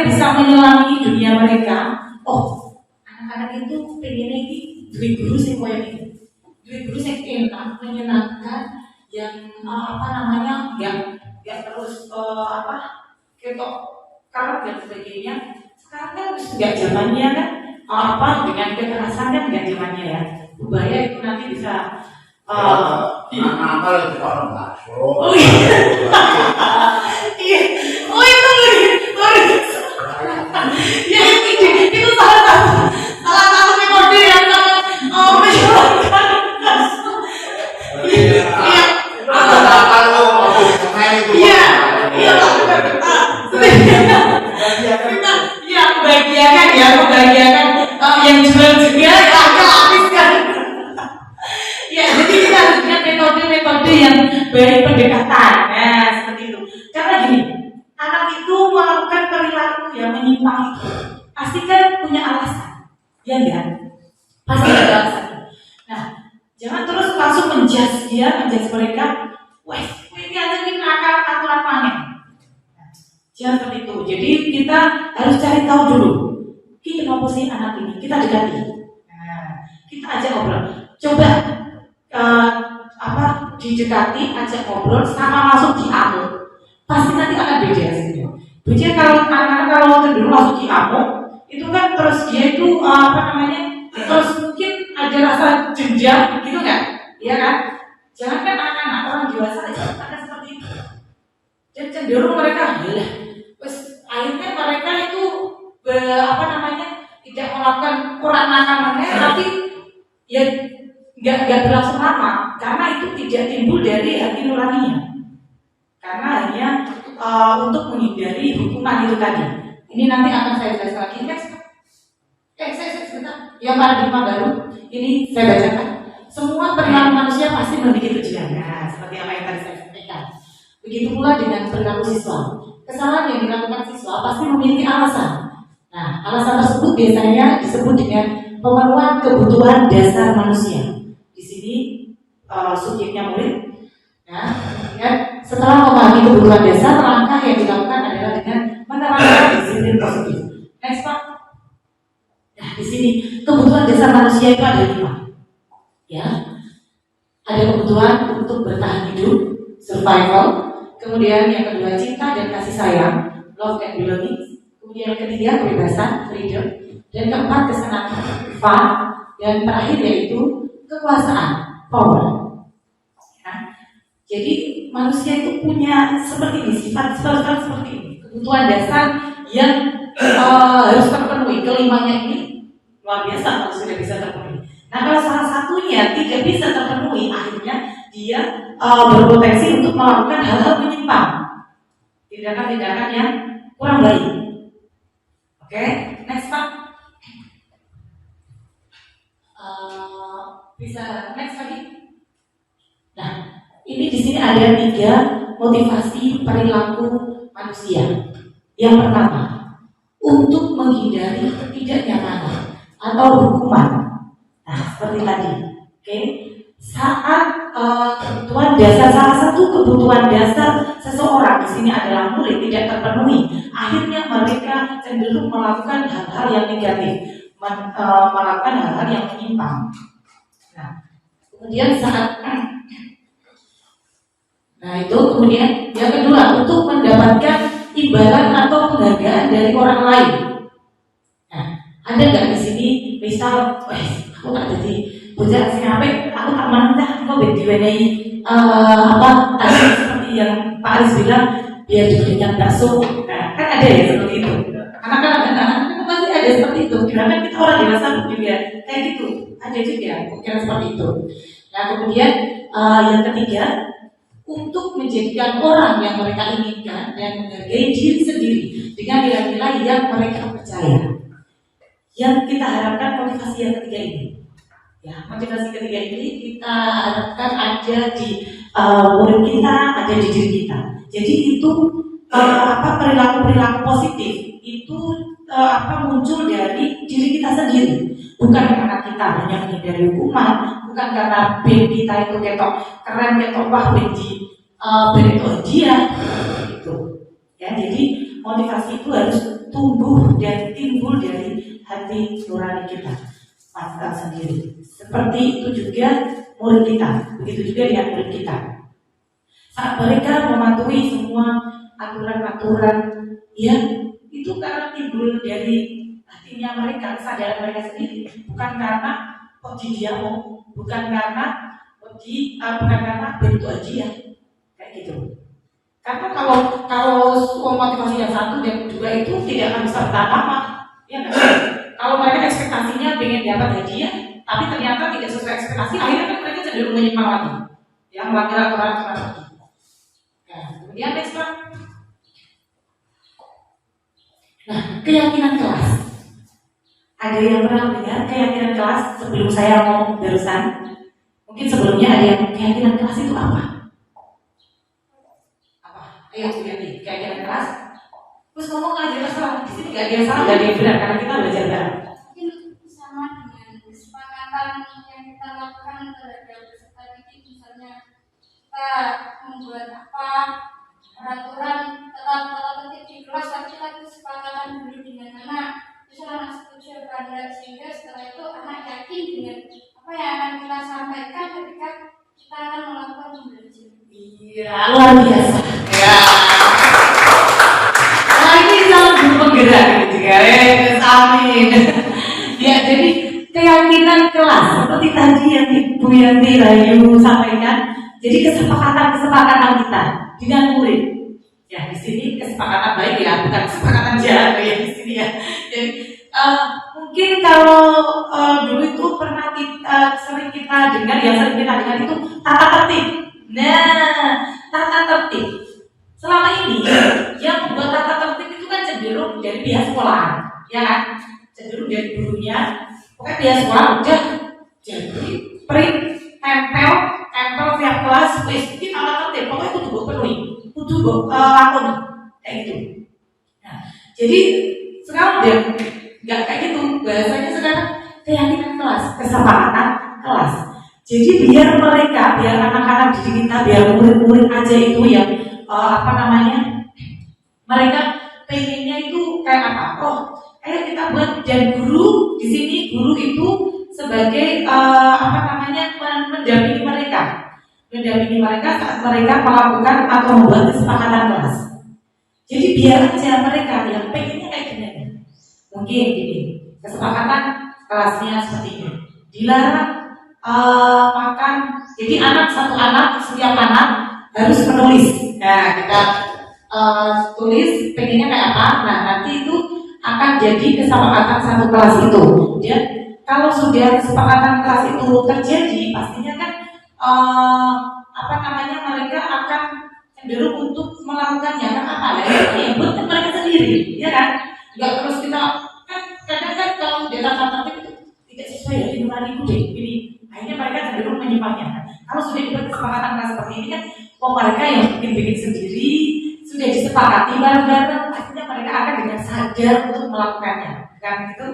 bisa menyelami dunia mereka. Oh, anak-anak itu pengennya ini duit guru sih kayak ini, duit guru sih enak, menyenangkan, yang yang terus ketok karat dan sebagainya. Sekarang kan nggak zamannya kan dengan kekerasan kan nggak zamannya ya. Budaya itu nanti bisa apa lagi orang bakso? Oh iya. Iya. Oh itu ya itu salah satu metode yang menjalankan. Iya. Apa lo? Iya. Iya. Membahagiakan yang jual juga ya habiskan. Ya, jadi kita harus punya metode-metode yang baik pendekatan. Nah, seperti itu. Karena gini, anak itu melakukan perilaku yang menyimpang itu pasti kan punya alasan, ya enggak? Pasti ada alasan. Nah, jangan terus langsung menjudge mereka. Wah, ini aja ini nakal aturan panen. Jangan seperti itu. Jadi kita harus cari tahu dulu. Kita kenapa sih anak ini? Kita dekati. Nah, kita ajak ngobrol. Coba didekati, ajak ngobrol, sama langsung diamuk. Pasti nanti akan beda hasilnya. Beda kalau anak-anak kalau cenderung langsung diamuk, itu kan terus dia itu terus mungkin ada rasa jenjang, gitu nggak? Iya kan? Jangan kan anak-anak orang dewasa itu akan seperti itu. Dan cenderung mereka terus akhirnya mereka itu tidak melakukan kurang nakal tapi ya nggak berlangsung lama karena itu tidak timbul dari hati nuraninya, karena hanya untuk menghindari hukuman itu tadi. Ini nanti akan saya jelaskan lagi. Saya sebentar. Yang paradigma baru ini saya bacakan. Semua perilaku manusia pasti memiliki tujuan. Nah, seperti apa yang tadi saya sampaikan. Begitu pula dengan perilaku siswa. Kesalahan yang dilakukan siswa pasti memiliki alasan. Nah, alasan tersebut biasanya disebut dengan pemenuhan kebutuhan dasar manusia. Di sini subjeknya murid. Nah, setelah memahami kebutuhan dasar, langkah yang dilakukan adalah dengan menerapkan disiplin positif. Next Pak. Nah, di sini kebutuhan dasar manusia itu ada 5. Ya, ada kebutuhan untuk bertahan hidup, survival. Kemudian yang kedua cinta dan kasih sayang, love and belonging. Kemudian yang ketiga kebebasan, freedom. Dan keempat kesenangan, fun. Dan terakhir yaitu kekuasaan, power. Ya. Jadi manusia itu punya seperti ini, sifat seperti ini, kebutuhan dasar yang harus terpenuhi. Kelimanya ini luar biasa kalau sudah bisa terpenuhi. Nah, kalau salah satunya tidak bisa terpenuhi, akhirnya dia berpotensi untuk melakukan hal-hal menyimpang, tindakan-tindakan yang kurang baik. Oke, next Pak. Bisa next lagi. Nah, ini di sini ada 3 motivasi perilaku manusia. Yang pertama, untuk menghindari ketidaknyamanan atau hukuman. Nah, seperti tadi. Oke, saat kebutuhan dasar, salah satu kebutuhan dasar seseorang di sini adalah murid tidak terpenuhi, akhirnya mereka cenderung melakukan hal-hal yang negatif, melakukan hal-hal yang menyimpang. Nah, kemudian kemudian yang kedua, untuk mendapatkan imbalan atau penghargaan dari orang lain. Nah, ada nggak di sini misal, aku tak jadi bocah sing apik, aku tak mantah kok diwenehi tadi seperti yang Pak Aris bilang, biar diberikan bakso. Nah, kan ada ya seperti itu. Anak-anak pasti ada seperti itu. Karena kita orang dewasa juga kayak gitu. Ada juga pikiran seperti itu. Nah, kemudian yang ketiga, untuk menjadikan orang yang mereka inginkan dan menghargai diri sendiri dengan nilai-nilai yang mereka percaya. Yang kita harapkan motivasi yang ketiga ini. Ya, motivasi ketiga ini kita harapkan ada di murid kita, ada di diri kita. Jadi itu perilaku-perilaku positif itu muncul dari diri kita sendiri, Bukan karena kita banyak menghindari hukuman, bukan karena band kita itu ketok keren, ketok wah band itu dia gitu. Ya, jadi motivasi itu harus tumbuh dan timbul dari hati nurani kita sendiri. Seperti itu juga murid kita, begitu juga dengan murid kita. Saat mereka mematuhi semua aturan-aturan, ya itu karena timbul dari hatinya mereka, kesadaran mereka sendiri, bukan karena dia mau, bukan karena bentuk aja, kayak gitu. Karena kalau motivasinya satu dan dua itu tidak akan bisa bertahan lama, ya kan? Kalau mereka ekspektasinya pengen dapat hadiah, tapi ternyata tidak sesuai ekspektasi, akhirnya kan mereka cenderung menyimpang lagi, yang melanggar aturan-aturan tadi. Nah, kemudian next Pak. Nah, keyakinan kelas. Ada yang pernah dengar keyakinan kelas sebelum saya ngomong barusan? Mungkin sebelumnya ada yang keyakinan kelas itu apa? Apa? Ayo lihat keyakinan kelas. Terus ngomong aja terserah. Di sini nggak ada yang salah, nggak ada yang benar karena kita belajar bareng. Mungkin sama dengan kesepakatan yang kita lakukan terhadap peserta didik, misalnya kita membuat peraturan tetap tertib di kelas, tapi kita kesepakatan dulu dengan anak. Terus anak setuju apa enggak, sehingga setelah itu anak yakin dengan apa yang akan kita sampaikan ketika kita akan melakukan pembelajaran. Iya, luar biasa. Ya. Nah, ini calon guru penggerak gitu guys. Amin. Ya, jadi keyakinan kelas seperti tadi yang Ibu Yanti Rayu sampaikan. Jadi kesepakatan kita dengan murid. Ya, di sini kesepakatan baik ya, bukan kesepakatan jahat ya di sini ya. Jadi mungkin kalau dulu itu pernah sering kita dengar itu tata tertib. Nah, tata tertib. Selama ini yang membuat tata tertib itu kan cenderung dari pihak sekolah, ya kan? Cenderung dari gurunya. Pokoknya pihak sekolah udah jadi print, tempel tiap kelas, ini tata tertib. Pokoknya kudu penuhi, kudu lakoni, kayak gitu. Nah, jadi sekarang udah nggak kayak gitu. Bahasanya sekarang keyakinan kelas, kesepakatan kelas. Jadi biar anak-anak didik kita, biar murid-murid aja itu yang mereka pengennya itu kayak apa? Oh, ayo kita buat, dan guru di sini, guru itu sebagai mendampingi mereka saat mereka melakukan atau membuat kesepakatan kelas. Jadi biar aja mereka yang pengennya kayak gini. Mungkin gini, kesepakatan kelasnya seperti ini. Dilarang makan. Jadi setiap anak harus menulis. Nah, kita tulis pengennya kayak apa. Nah, nanti itu akan jadi kesepakatan satu kelas itu. Ya, kalau sudah kesepakatan kelas itu terjadi, pastinya kan mereka akan cenderung untuk melakukannya kan apa ya? Yang buat mereka sendiri, ya kan? Nggak terus kita kan kadang kan kalau data tertib itu tidak sesuai dengan nuraniku deh. Ini akhirnya mereka cenderung menyimpangnya. Kalau sudah dibuat kesepakatan seperti ini kan, mereka yang bikin sendiri sudah disepakati bareng-bareng, akhirnya mereka akan dengan sadar untuk melakukannya, kan gitu?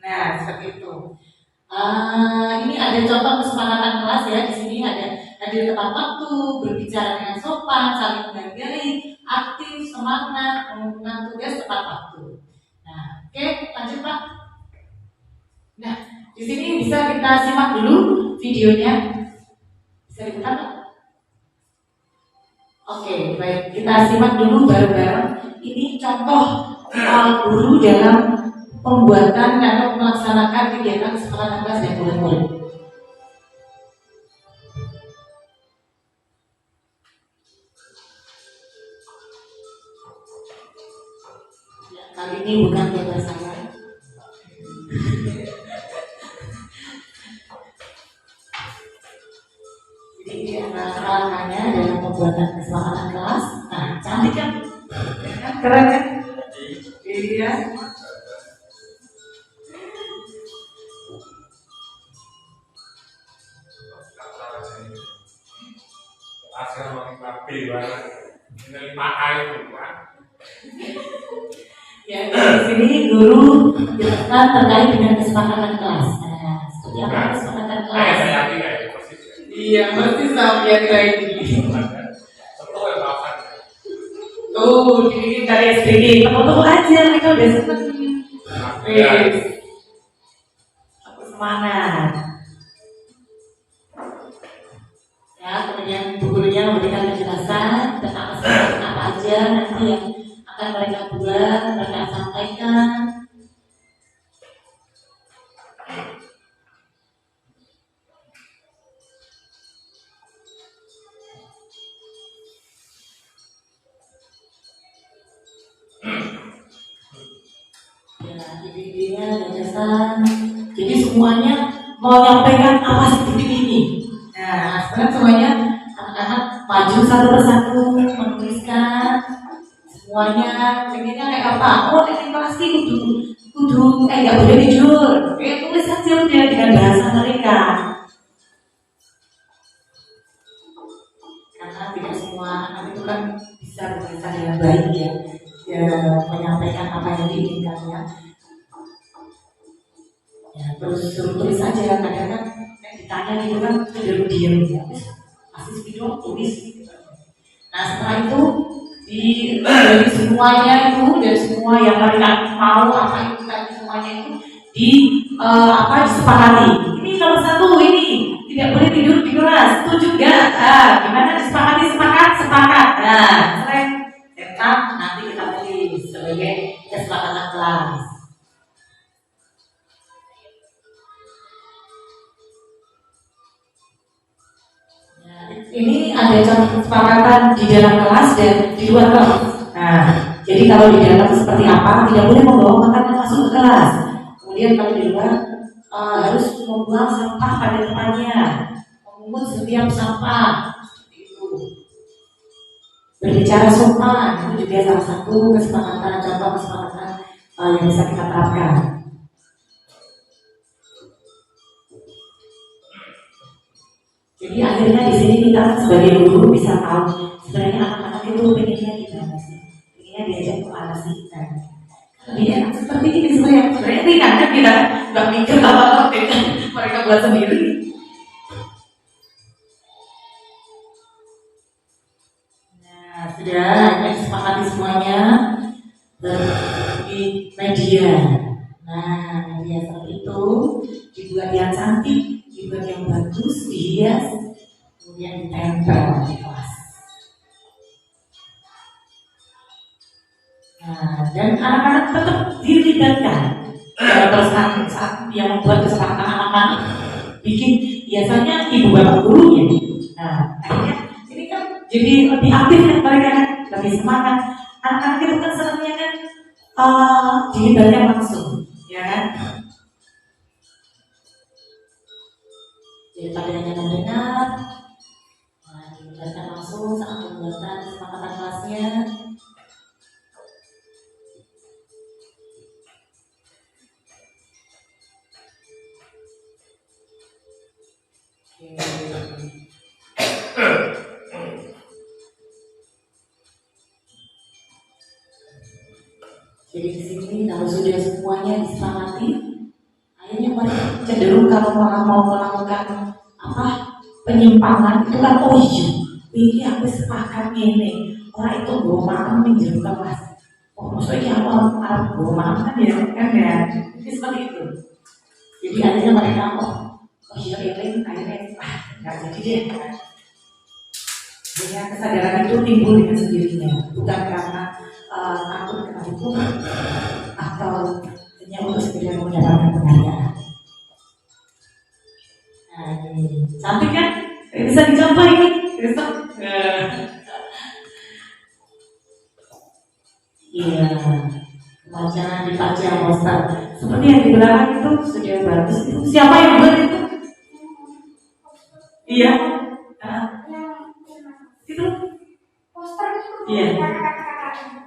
Nah, seperti itu. Ini ada contoh kesepakatan kelas ya. Di sini ada hadir tepat waktu, berbicara dengan sopan, saling menghargai, aktif, semangat, mengumpulkan tugas tepat waktu. Nah, oke, lanjut Pak. Nah, di sini bisa kita simak dulu videonya. Bisa dibuka Pak? Oke, baik, kita simak dulu bareng-bareng. Ini contoh guru dalam pembuatan atau melaksanakan kegiatan kesepakatan kelas dan murid-murid. Ya, kali ini bukan gambar saya. Jadi ini adalah langkahnya dalam pembuatan kesepakatan kelas. Nah, cantik kan? Keren kan? Iya. Ya, di sini guru jelaskan terkait dengan kesepakatan kelas. Nah, seperti apa kesepakatan kelas? Iya, mesti sama yang kayak gini. Tuh, dibikin dari SPG. Tunggu aja, mereka udah seneng. Wes, aku semangat. Ya, kemudian bu gurunya memberikan penjelasan tentang kesepakatan apa aja nanti yang akan mereka buat, mereka sampaikan. Ya, intinya gagasan. Jadi semuanya mau nyampaikan apa sih titik ini. Nah, sekarang semuanya anak-anak maju satu persatu menuliskan semuanya. Pengennya kayak apa? Oh, teknik kelas ini kudu nggak boleh tidur. Tulis aja udah dengan bahasa mereka. Karena tidak semua anak itu kan bisa berbahasa dengan baik ya. Ya, menyampaikan apa yang diinginkannya. Ya, terus suruh tulis aja. Kadang kan ditanya gitu kan cenderung diam ya. Pasti video tulis. Nah, setelah itu dari semuanya itu, dari semua yang mereka mau apa itu tadi semuanya itu disepakati. Ini kalau satu ini tidak boleh tidur di kelas. Setuju nggak? Gimana disepakati? Sepakat. Nah, selain tetap nanti kita tulis sebagai kesepakatan kelas. Ini ada contoh kesepakatan di dalam kelas dan di luar kelas. Nah, jadi kalau di dalam seperti apa, tidak boleh membawa makanan masuk ke kelas. Kemudian kalau di luar harus membuang sampah pada tempatnya, memungut setiap sampah. Seperti itu. Berbicara sopan itu juga salah satu kesepakatan, contoh kesepakatan yang bisa kita terapkan. Jadi akhirnya di sini kita sebagai guru bisa tahu sebenarnya anak-anak itu pengennya gimana sih, pengennya diajak kemana sih. Dia seperti ini sebenarnya ringan kan, kita nggak mikir apa-apa, mereka buat sendiri. Nah, sudah disepakati semuanya di media. Nah, media seperti itu dibuat yang cantik, dibuat yang bagus, dihias, kemudian ditempel di kelas. Nah, dan anak-anak tetap dilibatkan. Terus saat dia membuat kesepakatan anak-anak bikin biasanya ibu bapak gurunya. Nah, akhirnya ini kan jadi lebih aktif kan mereka, lebih semangat. Anak-anak itu kan senangnya kan dilibatkan langsung, ya kan? Daripada hanya mendengar, nah, dilibatkan langsung saat pembuatan kesepakatan kelasnya. Jadi di sini kalau sudah semuanya disepakati, akhirnya mereka cenderung kalau mau melakukan penyimpangan itu kan ini aku sepakat ini orang itu bawa makan menjadi kelas. Maksudnya aku harus bawa makan kan ya, jadi seperti itu. Jadi akhirnya mereka ini akhirnya nggak jadi deh. Jadi kesadaran itu timbul dengan sendirinya, bukan karena takut kena hukum atau hanya untuk sekedar mendapatkan penghargaan. Nah, ini cantik kan? Bisa dicontoh ini? Besok? Iya, wacana dibaca poster. Seperti yang di belakang itu sudah bagus. Itu siapa yang buat itu? Iya. Itu poster itu. Iya.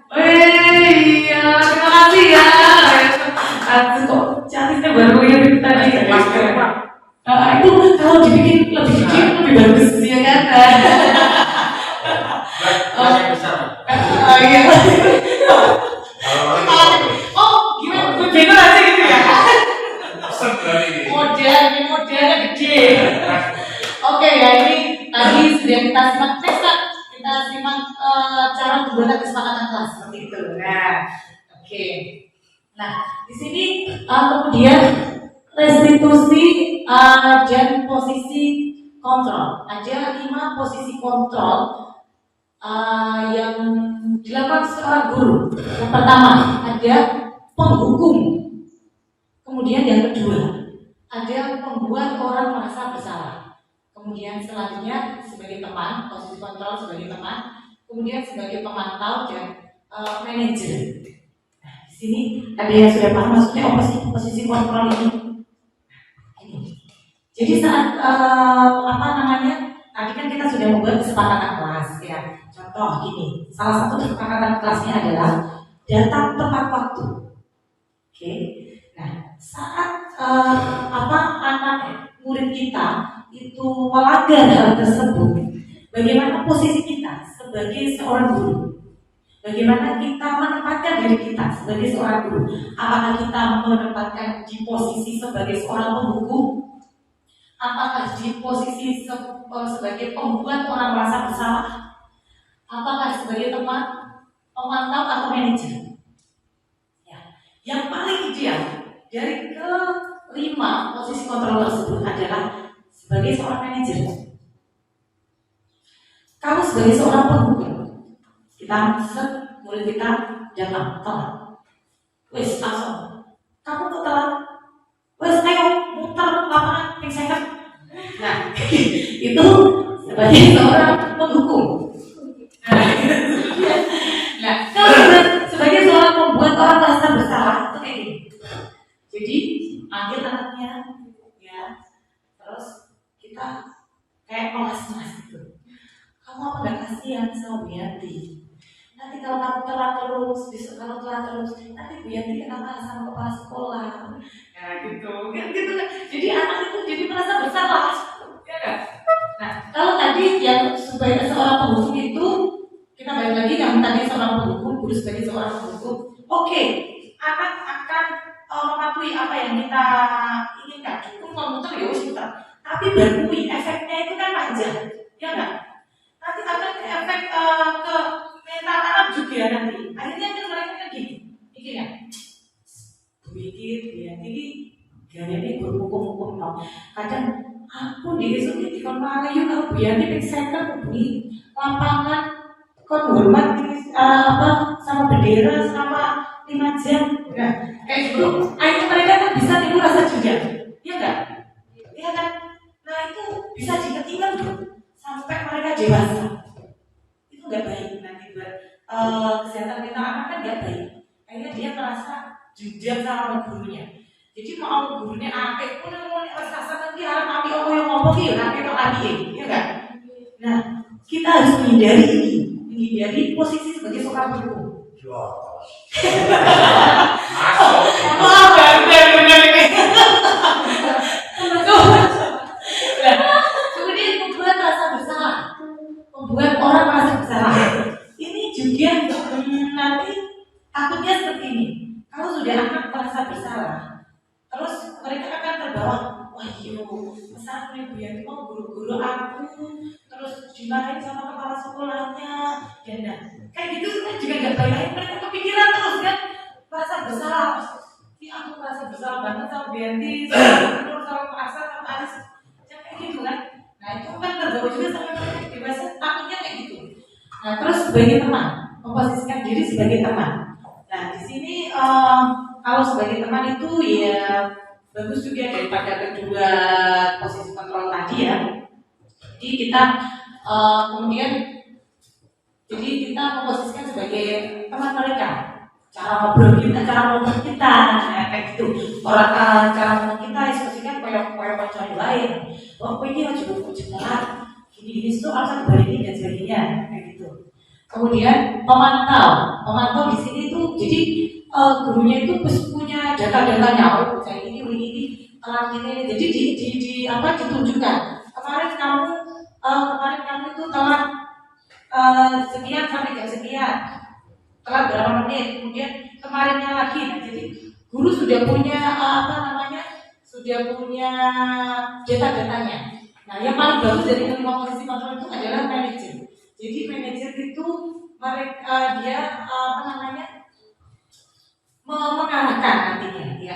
Iya, terima kasih ya. Kok cantiknya baru ya tadi. Itu kalau dibikin lebih kecil lebih bagus ya kan? Banyak besar. Iya. Kalau Oke. Nah, di sini kemudian restitusi dan posisi kontrol. Ada 5 posisi kontrol yang dilakukan seorang guru. Yang pertama ada penghukum. Kemudian yang kedua ada membuat orang merasa bersalah. Kemudian selanjutnya sebagai teman, posisi kontrol sebagai teman. Kemudian sebagai pemantau dan manajer. Nah, di sini ada yang sudah paham maksudnya posisi kontrol ini. Jadi saat tadi kan kita sudah membuat kesepakatan kelas ya. Contoh gini, salah satu kesepakatan kelasnya adalah datang tepat waktu. Oke. Nah, saat anak murid kita itu melanggar hal tersebut, bagaimana posisi kita sebagai seorang guru? Bagaimana kita menempatkan diri kita sebagai seorang guru? Apakah kita menempatkan di posisi sebagai seorang penghukum? Apakah di posisi sebagai pembuat orang merasa bersalah? Apakah sebagai teman, pemantau atau manajer? Ya. Yang paling ideal dari ke-5 posisi kontrol tersebut adalah sebagai seorang manajer. Kamu sebagai seorang penghukum, kita murid kita datang telat. Wes langsung. Kamu tuh telat. Wes ayo muter lapangan yang second. Nah, itu sebagai seorang penghukum. Nah, kalau sebagai seorang pembuat orang merasa bersalah itu kayak gini. Jadi ambil anaknya, ya, terus kita kayak melas-melas gitu. Kamu apa nggak kasihan sama Bu Yanti? Nanti kalau kamu telat terus, besok kalau telat terus, nanti Bu Yanti kena marah sama kepala sekolah. Ya gitu, kan gitu kan. Jadi anak itu jadi merasa bersalah, ya kan? Nah, kalau tadi yang sebagai seorang penghukum itu kita balik lagi yang tadi seorang penghukum, guru sebagai seorang penghukum. Oke, anak akan mematuhi apa yang kita inginkan. Cukup memutar ya wis putar. Tapi berkuwi efeknya itu kan panjang, ya kan? Nanti akan efek ke mental anak juga nanti. Akhirnya kan mereka kan gini, mikirnya, ya ini gaya ini berhukum-hukum no. Kadang aku di sini di Konmalayu kalau biar di second di lapangan kon hormat sama bendera sama 5 jam. Nah, kayak gitu. Akhirnya mereka kan bisa timbul rasa juga, ya enggak? Ya kan? Nah itu bisa diingat-ingat dong sampai mereka dewasa. Itu nggak baik nanti buat kesehatan mental anak kan nggak baik. Akhirnya dia merasa jujur sama gurunya. Jadi mau gurunya apik pun mau rasakan dia harap api apa yang ngomong dia nanti itu api, ya kan? Nah kita harus menghindari posisi sebagai seorang guru. Kemudian membuat rasa bersalah, membuat orang merasa bersalah. Ini juga nanti takutnya seperti ini. Kalau sudah anak merasa bersalah, terus mereka akan terbawa, wah yo, masa aku Bu Yanti mau guru-guru aku, terus dimarahin sama kepala sekolahnya, dan kayak gitu kan juga nggak baik. Mereka kepikiran terus kan, merasa bersalah. Ini aku merasa bersalah banget sama Bu Yanti, sama Pak Asa, sama Aris, kayak gitu kan. Nah itu kan terbawa juga sama mereka dewasa, takutnya kayak gitu. Nah terus sebagai teman, memposisikan diri sebagai teman. Nah di sini kalau sebagai teman itu ya bagus juga daripada kedua posisi kontrol tadi ya. Jadi kita kemudian kita memposisikan sebagai teman mereka. Cara ngobrol kita, kayak gitu. Orang cara ngomong kita ekspresikan kayak pacar lain. Oh ini harus cukup cepat. Gini soal satu ini dan sebagainya, kayak gitu. Kemudian pemantau di sini tuh jadi gurunya itu punya data-datanya, oh saya ini telat ini, jadi ditunjukkan kemarin kamu itu telat sekian sampai jam sekian, telat berapa menit, kemudian kemarinnya lagi. Nah, jadi guru sudah punya sudah punya data-datanya. Nah yang paling bagus dari kelima posisi kontrol itu adalah manajer. Jadi manajer itu mereka dia ya.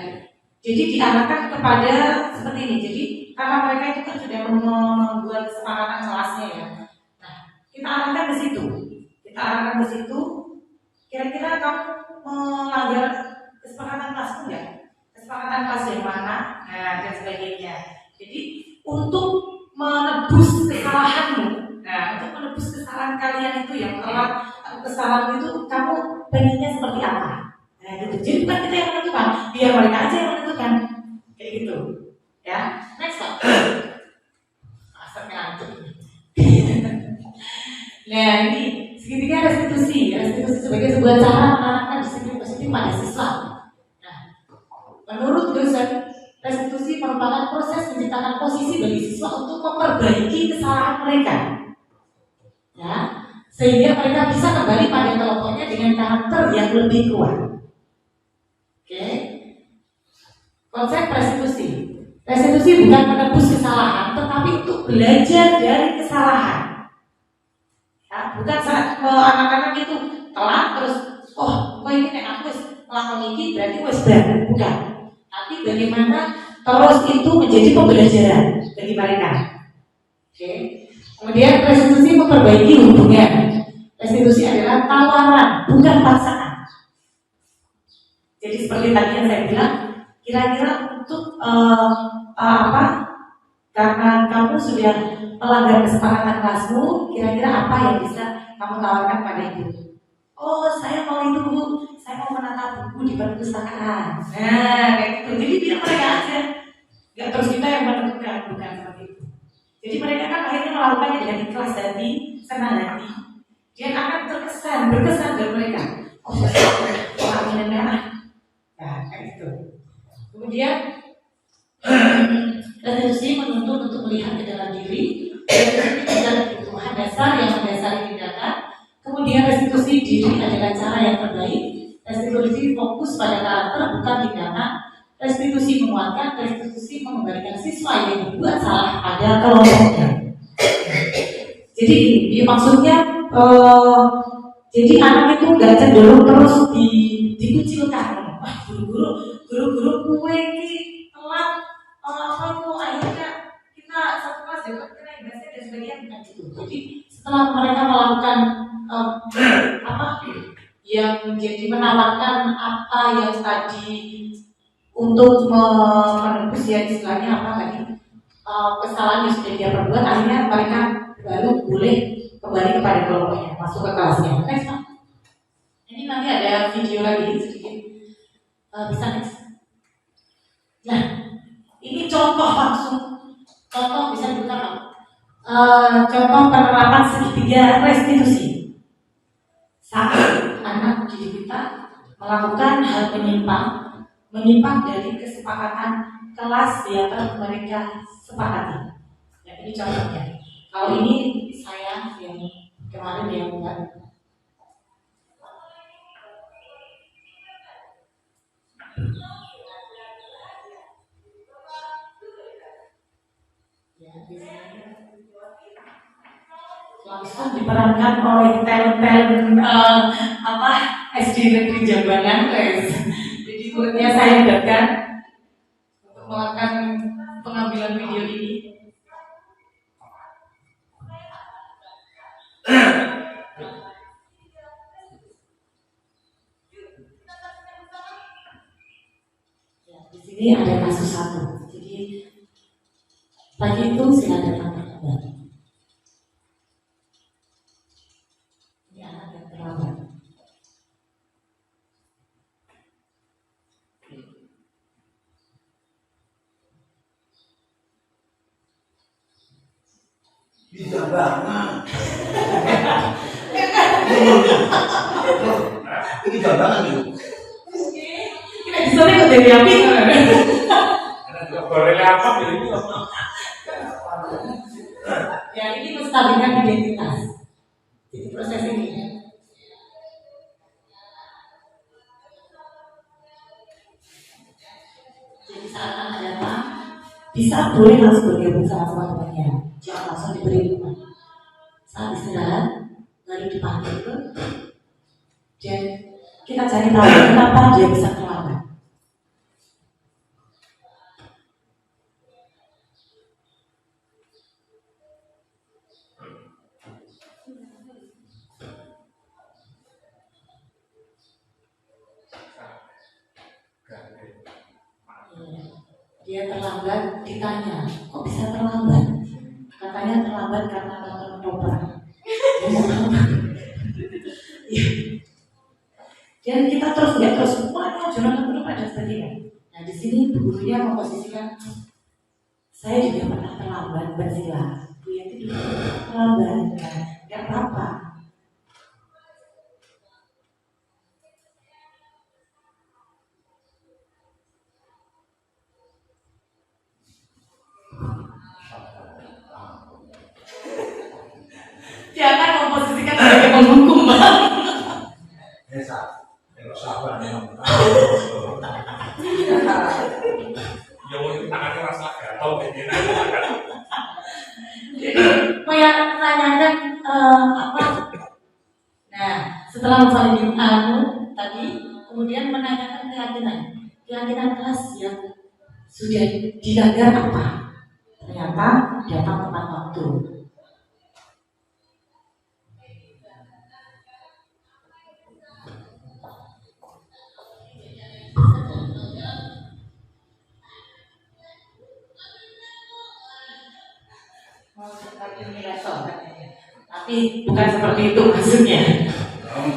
Jadi diarahkan kepada seperti ini. Jadi karena mereka itu kan sudah membuat kesepakatan kelasnya ya. Nah, kita arahkan ke situ. Kira-kira kamu melanggar kesepakatan kelas itu enggak? Kesepakatan kelas yang mana? Nah, dan sebagainya. Jadi untuk menebus kesalahanmu, untuk menebus kesalahan kalian itu yang telah kesalahan itu kamu pengennya seperti apa? Nah, gitu. Jadi bukan kita yang menentukan, biar mereka aja yang menentukan, kayak gitu. Ya, next Pak. Asapnya ngantuk. Nah, ini segitiga restitusi sebagai sebuah cara menanamkan disiplin positif pada siswa. Nah, menurut dosen, restitusi merupakan proses menciptakan posisi bagi siswa untuk memperbaiki kesalahan mereka, ya, sehingga mereka bisa kembali pada kelompoknya dengan karakter yang lebih kuat. Oke, konsep restitusi. Restitusi bukan menebus kesalahan, tetapi untuk belajar dari kesalahan. Ya, bukan saat anak-anak itu telat terus, ini nek aku melakukan ini berarti wes bukan. Tapi bagaimana terus itu menjadi pembelajaran bagi mereka. Oke. Kemudian restitusi memperbaiki hubungan. Restitusi adalah tawaran, bukan paksaan. Jadi seperti tadi yang saya bilang, kira-kira untuk karena kamu sudah melanggar kesepakatan kelasmu, kira-kira apa yang bisa kamu tawarkan pada ibu? Oh, saya mau itu Bu, saya mau menata buku di perpustakaan. Nah, kayak gitu. Jadi biar mereka aja, nggak terus kita yang menentukan, bukan seperti itu. Jadi mereka kan akhirnya melakukannya dengan ikhlas hati, senang hati. Dia akan berkesan dari mereka. Oh, orang ini merah. Nah, kayak gitu. Kemudian restitusi menuntut untuk melihat ke dalam diri, restitusi adalah kebutuhan dasar yang mendasari tindakan. Kemudian restitusi diri adalah cara yang terbaik. Restitusi fokus pada karakter bukan tindakan. Restitusi menguatkan, restitusi mengembalikan siswa yang berbuat salah pada kelompoknya. Jadi maksudnya jadi anak itu nggak cenderung terus dikucilkan. Wah, guru kue ini telat akhirnya kita satu kelas dapat kena imbasnya dan sebagainya, bukan gitu. Jadi setelah mereka melakukan yang menjadi menawarkan apa yang tadi untuk menebus ya istilahnya kesalahan yang sudah dia perbuat, akhirnya mereka baru boleh kembali kepada kelompoknya, masuk ke kelasnya. Next, Pak. Ini nanti ada video lagi sedikit, bisa next. Nah, ini contoh langsung, contoh bisa dibuka Pak. Contoh penerapan segitiga restitusi. Saat anak didik kita melakukan hal menyimpang dari kesepakatan kelas yang mereka sepakati. Ya, ini contohnya. Kalau ini saya yang kemarin yang buat. Ya, langsung diperankan oleh talent SD Negeri Jambangan, guys. Jadi muridnya saya datang untuk melakukan pengambilan video ini. Ya, di sini ada kasus satu. Jadi pagi itu saya datang kembali. Ini anak yang terlambat. Bisa banget. Ini banget itu. Kita di sana ikut dari api. Ya, ini menstabilkan identitas. Jadi proses ini. Jadi saat anak datang, bisa boleh langsung bergabung sama teman-temannya. Jangan langsung diberi rumah. Saat istirahat, lalu dipanggil dan kita cari tahu kenapa dia bisa terlambat. dia terlambat, ditanya, kok bisa terlambat? Katanya terlambat karena nonton ketoprak. Dan kita terus nggak terus, wah jangan nonton ketoprak dan sebagainya. Nah di sini gurunya memposisikan, saya juga pernah terlambat bersila. Bu Yanti dulu terlambat, nggak apa-apa. Jangan memposisikan sebagai penghukum, Bang. Kalau sabar memang. Ya mungkin tangannya rasa gatal begini. Jadi menanyakan apa? Nah, setelah saling tadi, kemudian menanyakan keyakinan kelas yang sudah dilanggar apa? Ternyata datang tepat waktu. Tapi bukan seperti itu maksudnya.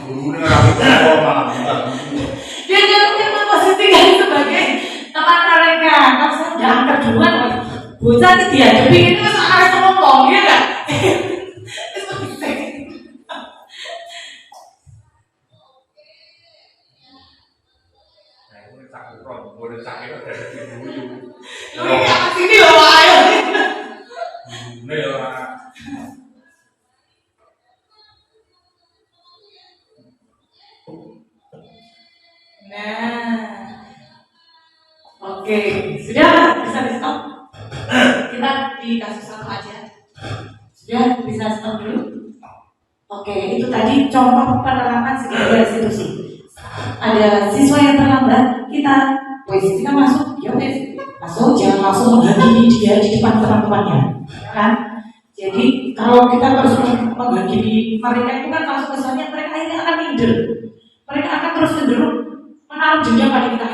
Gurunya orang Dia jangan memposisikan sebagai teman mereka. Kalau saya udah angkat duluan, bocah itu dihadapi itu kan harus ngomong, ya kan? Nah itu sakit ron, boleh sakit dari dulu. Lu ini apa sini loh, ayo. Ini lah. Nah, oke, sudah bisa di stop. Kita di kasus satu aja. Sudah bisa stop dulu. Oke, itu tadi contoh penerapan segala institusi. Ada siswa yang terlambat, kita masuk, ya wes, masuk, jangan langsung menghakimi dia di depan teman-temannya, kan? Jadi kalau kita terus menghakimi mereka itu kan langsung kesannya mereka akhirnya akan minder, mereka akan terus cenderung menaruh dendam pada kita.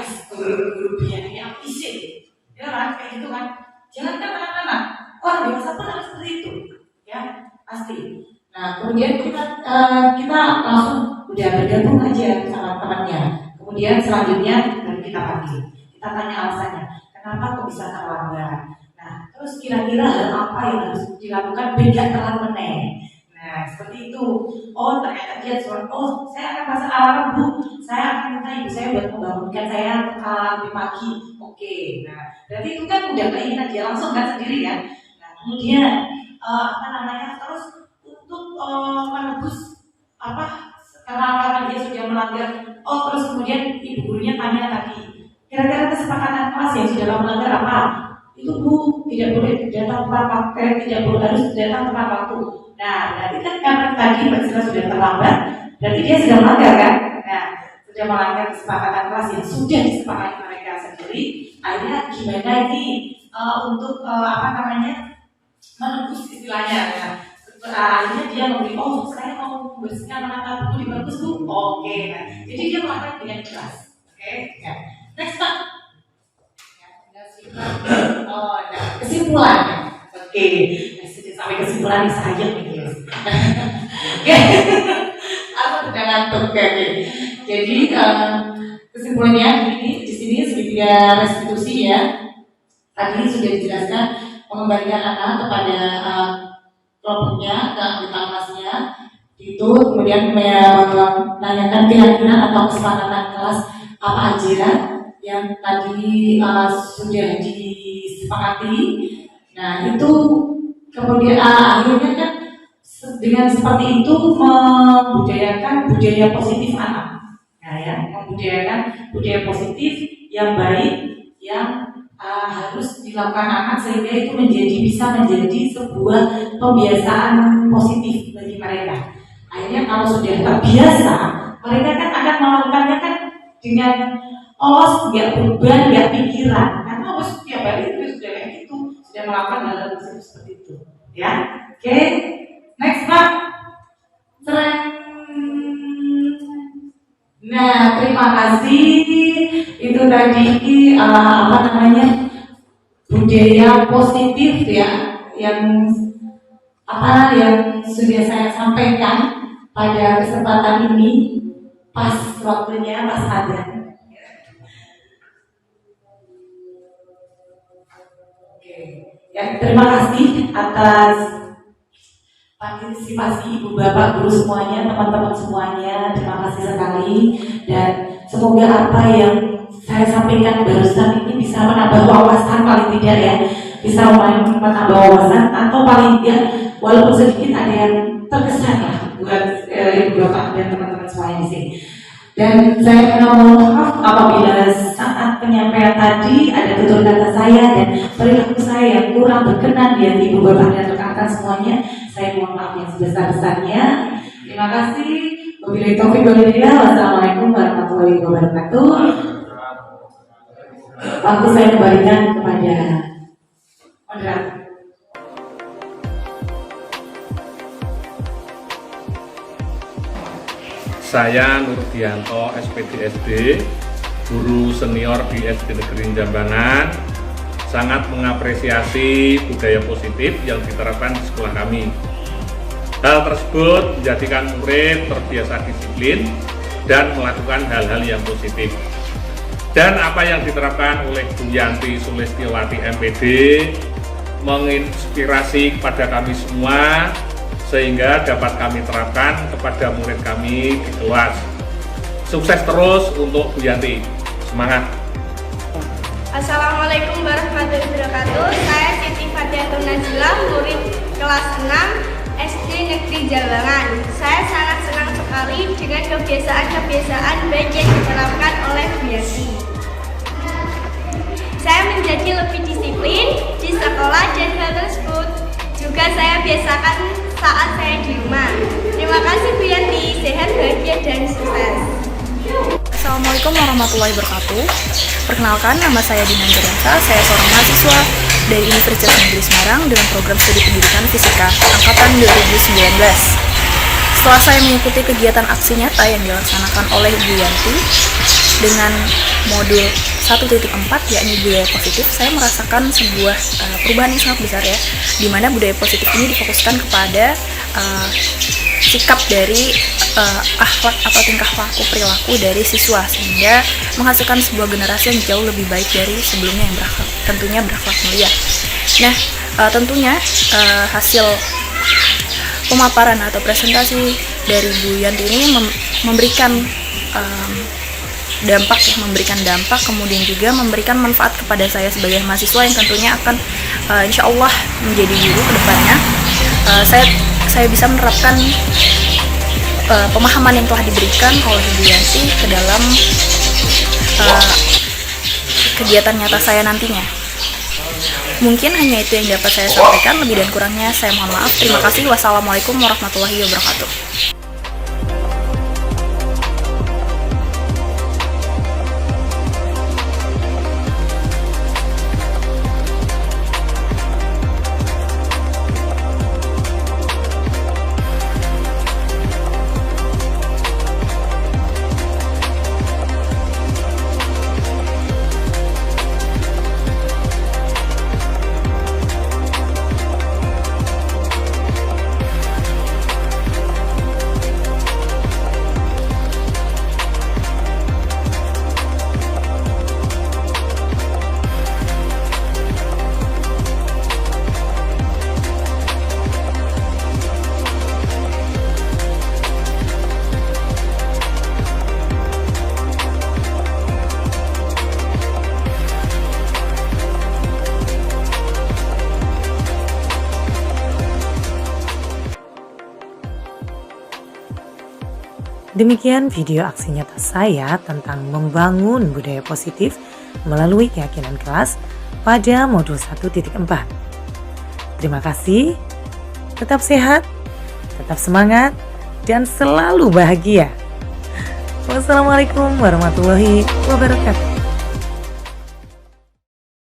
Ini apa sih? Ya kan, kayak gitu kan? Jangan kan anak-anak, orang dewasa pun harus seperti itu, ya pasti. Nah kemudian kita langsung udah bergabung aja sama temannya. Kemudian selanjutnya baru kita panggil, kita tanya alasannya, kenapa kok bisa terlambat? Nah terus kira-kira hal apa yang harus dilakukan biar terlambat meneng? Nah seperti itu. Oh ternyata dia suara, oh saya akan pasang alarm Bu, saya akan minta ibu saya buat membangunkan saya lebih pagi. Oke, nah berarti itu kan udah keinginan dia langsung kan sendiri kan. Nah kemudian terus untuk menebus karena dia sudah melanggar. Oh terus kemudian ibu gurunya tanya tadi, kira-kira kesepakatan kelas yang sudah melanggar apa? Itu Bu tidak boleh datang tepat waktu, tidak boleh harus datang tepat waktu. Nah berarti kan karena tadi Mbak Sila sudah terlambat, berarti dia sudah melanggar kan? Nah sudah melanggar kesepakatan kelas yang sudah disepakati mereka sendiri. Akhirnya gimana ini untuk menebus istilahnya? Nah, akhirnya dia memberi, oh saya mau membersihkan menata buku di bagus Bu. Oke, nah jadi dia melakukan dengan jelas. Oke, ya. Next Pak. Oh, nah, kesimpulan. Oke, sudah sampai kesimpulan saja nih. Oke, aku sudah ngantuk kan. Jadi kesimpulannya di sini segitiga restitusi ya. Tadi sudah dijelaskan mengembalikan anak kepada kelompoknya, ke anggota kelasnya. Itu kemudian menanyakan keyakinan atau kesepakatan kelas apa aja yang tadi sudah disepakati. Nah itu kemudian akhirnya kan dengan seperti itu membudayakan budaya positif anak. Nah ya, membudayakan budaya positif yang baik yang harus dilakukan anak sehingga itu bisa menjadi sebuah kebiasaan positif bagi mereka. Akhirnya kalau sudah terbiasa, mereka kan akan melakukannya kan dengan nggak beban, nggak pikiran, karena setiap hari itu sudah kayak gitu, sudah melakukan hal-hal seperti itu. Ya, oke. Next Pak. Nah, terima kasih. Itu tadi budaya positif ya yang sudah saya sampaikan pada kesempatan ini pas waktunya pas ada. Ya, terima kasih atas partisipasi Ibu Bapak Guru semuanya, teman-teman semuanya, terima kasih sekali dan semoga apa yang saya sampaikan barusan ini bisa menambah wawasan paling tidak ya, bisa menambah wawasan atau paling tidak walaupun sedikit ada yang terkesan lah buat Ibu Bapak dan teman-teman semuanya di sini. Dan saya mohon maaf apabila saat penyampaian tadi ada tutur kata saya dan perilaku saya yang kurang berkenan di hati Ibu Bapak dan rekan-rekan semuanya. Saya mohon maaf yang sebesar-besarnya. Terima kasih. Wabillahi taufiq wal hidayah. Wassalamualaikum warahmatullahi wabarakatuh. Waktu saya kembalikan kepada moderator. Saya Nurdianto, SPDSD, guru senior di SD Negeri Jambangan, sangat mengapresiasi budaya positif yang diterapkan di sekolah kami. Hal tersebut menjadikan murid terbiasa disiplin dan melakukan hal-hal yang positif. Dan apa yang diterapkan oleh Bu Yanti Sulistiawati MPD menginspirasi kepada kami semua sehingga dapat kami terapkan kepada murid kami di kelas. Sukses terus untuk Bu Yanti. Semangat. Assalamualaikum warahmatullahi wabarakatuh. Saya Siti Fatihatun Nazila, murid kelas 6 SD Negeri Jambangan. Saya sangat senang sekali dengan kebiasaan-kebiasaan baik yang diterapkan oleh Bu Yanti. Saya menjadi lebih disiplin di sekolah dan hal tersebut juga saya biasakan saat saya di rumah. Terima kasih Bu Yanti, sehat, bahagia, dan sukses. Assalamualaikum warahmatullahi wabarakatuh. Perkenalkan, nama saya Dina Anjariansa. Saya seorang mahasiswa dari Universitas Negeri Semarang dengan program studi pendidikan fisika angkatan 2019. Setelah saya mengikuti kegiatan aksi nyata yang dilaksanakan oleh Bu Yanti dengan modul 1.4 yakni budaya positif, saya merasakan sebuah perubahan yang sangat besar ya, di mana budaya positif ini difokuskan kepada sikap dari akhlak atau tingkah laku perilaku dari siswa sehingga menghasilkan sebuah generasi yang jauh lebih baik dari sebelumnya yang tentunya berakhlak mulia. Nah, tentunya hasil pemaparan atau presentasi dari Bu Yanti ini memberikan dampak, kemudian juga memberikan manfaat kepada saya sebagai mahasiswa yang tentunya akan insya Allah menjadi guru ke depannya. Saya bisa menerapkan pemahaman yang telah diberikan oleh Bu Yanti ke dalam kegiatan nyata saya nantinya. Mungkin hanya itu yang dapat saya sampaikan, lebih dan kurangnya saya mohon maaf. Terima kasih. Wassalamualaikum warahmatullahi wabarakatuh. Demikian video aksi nyata saya tentang membangun budaya positif melalui keyakinan kelas pada modul 1.4. Terima kasih, tetap sehat, tetap semangat, dan selalu bahagia. Wassalamualaikum warahmatullahi wabarakatuh.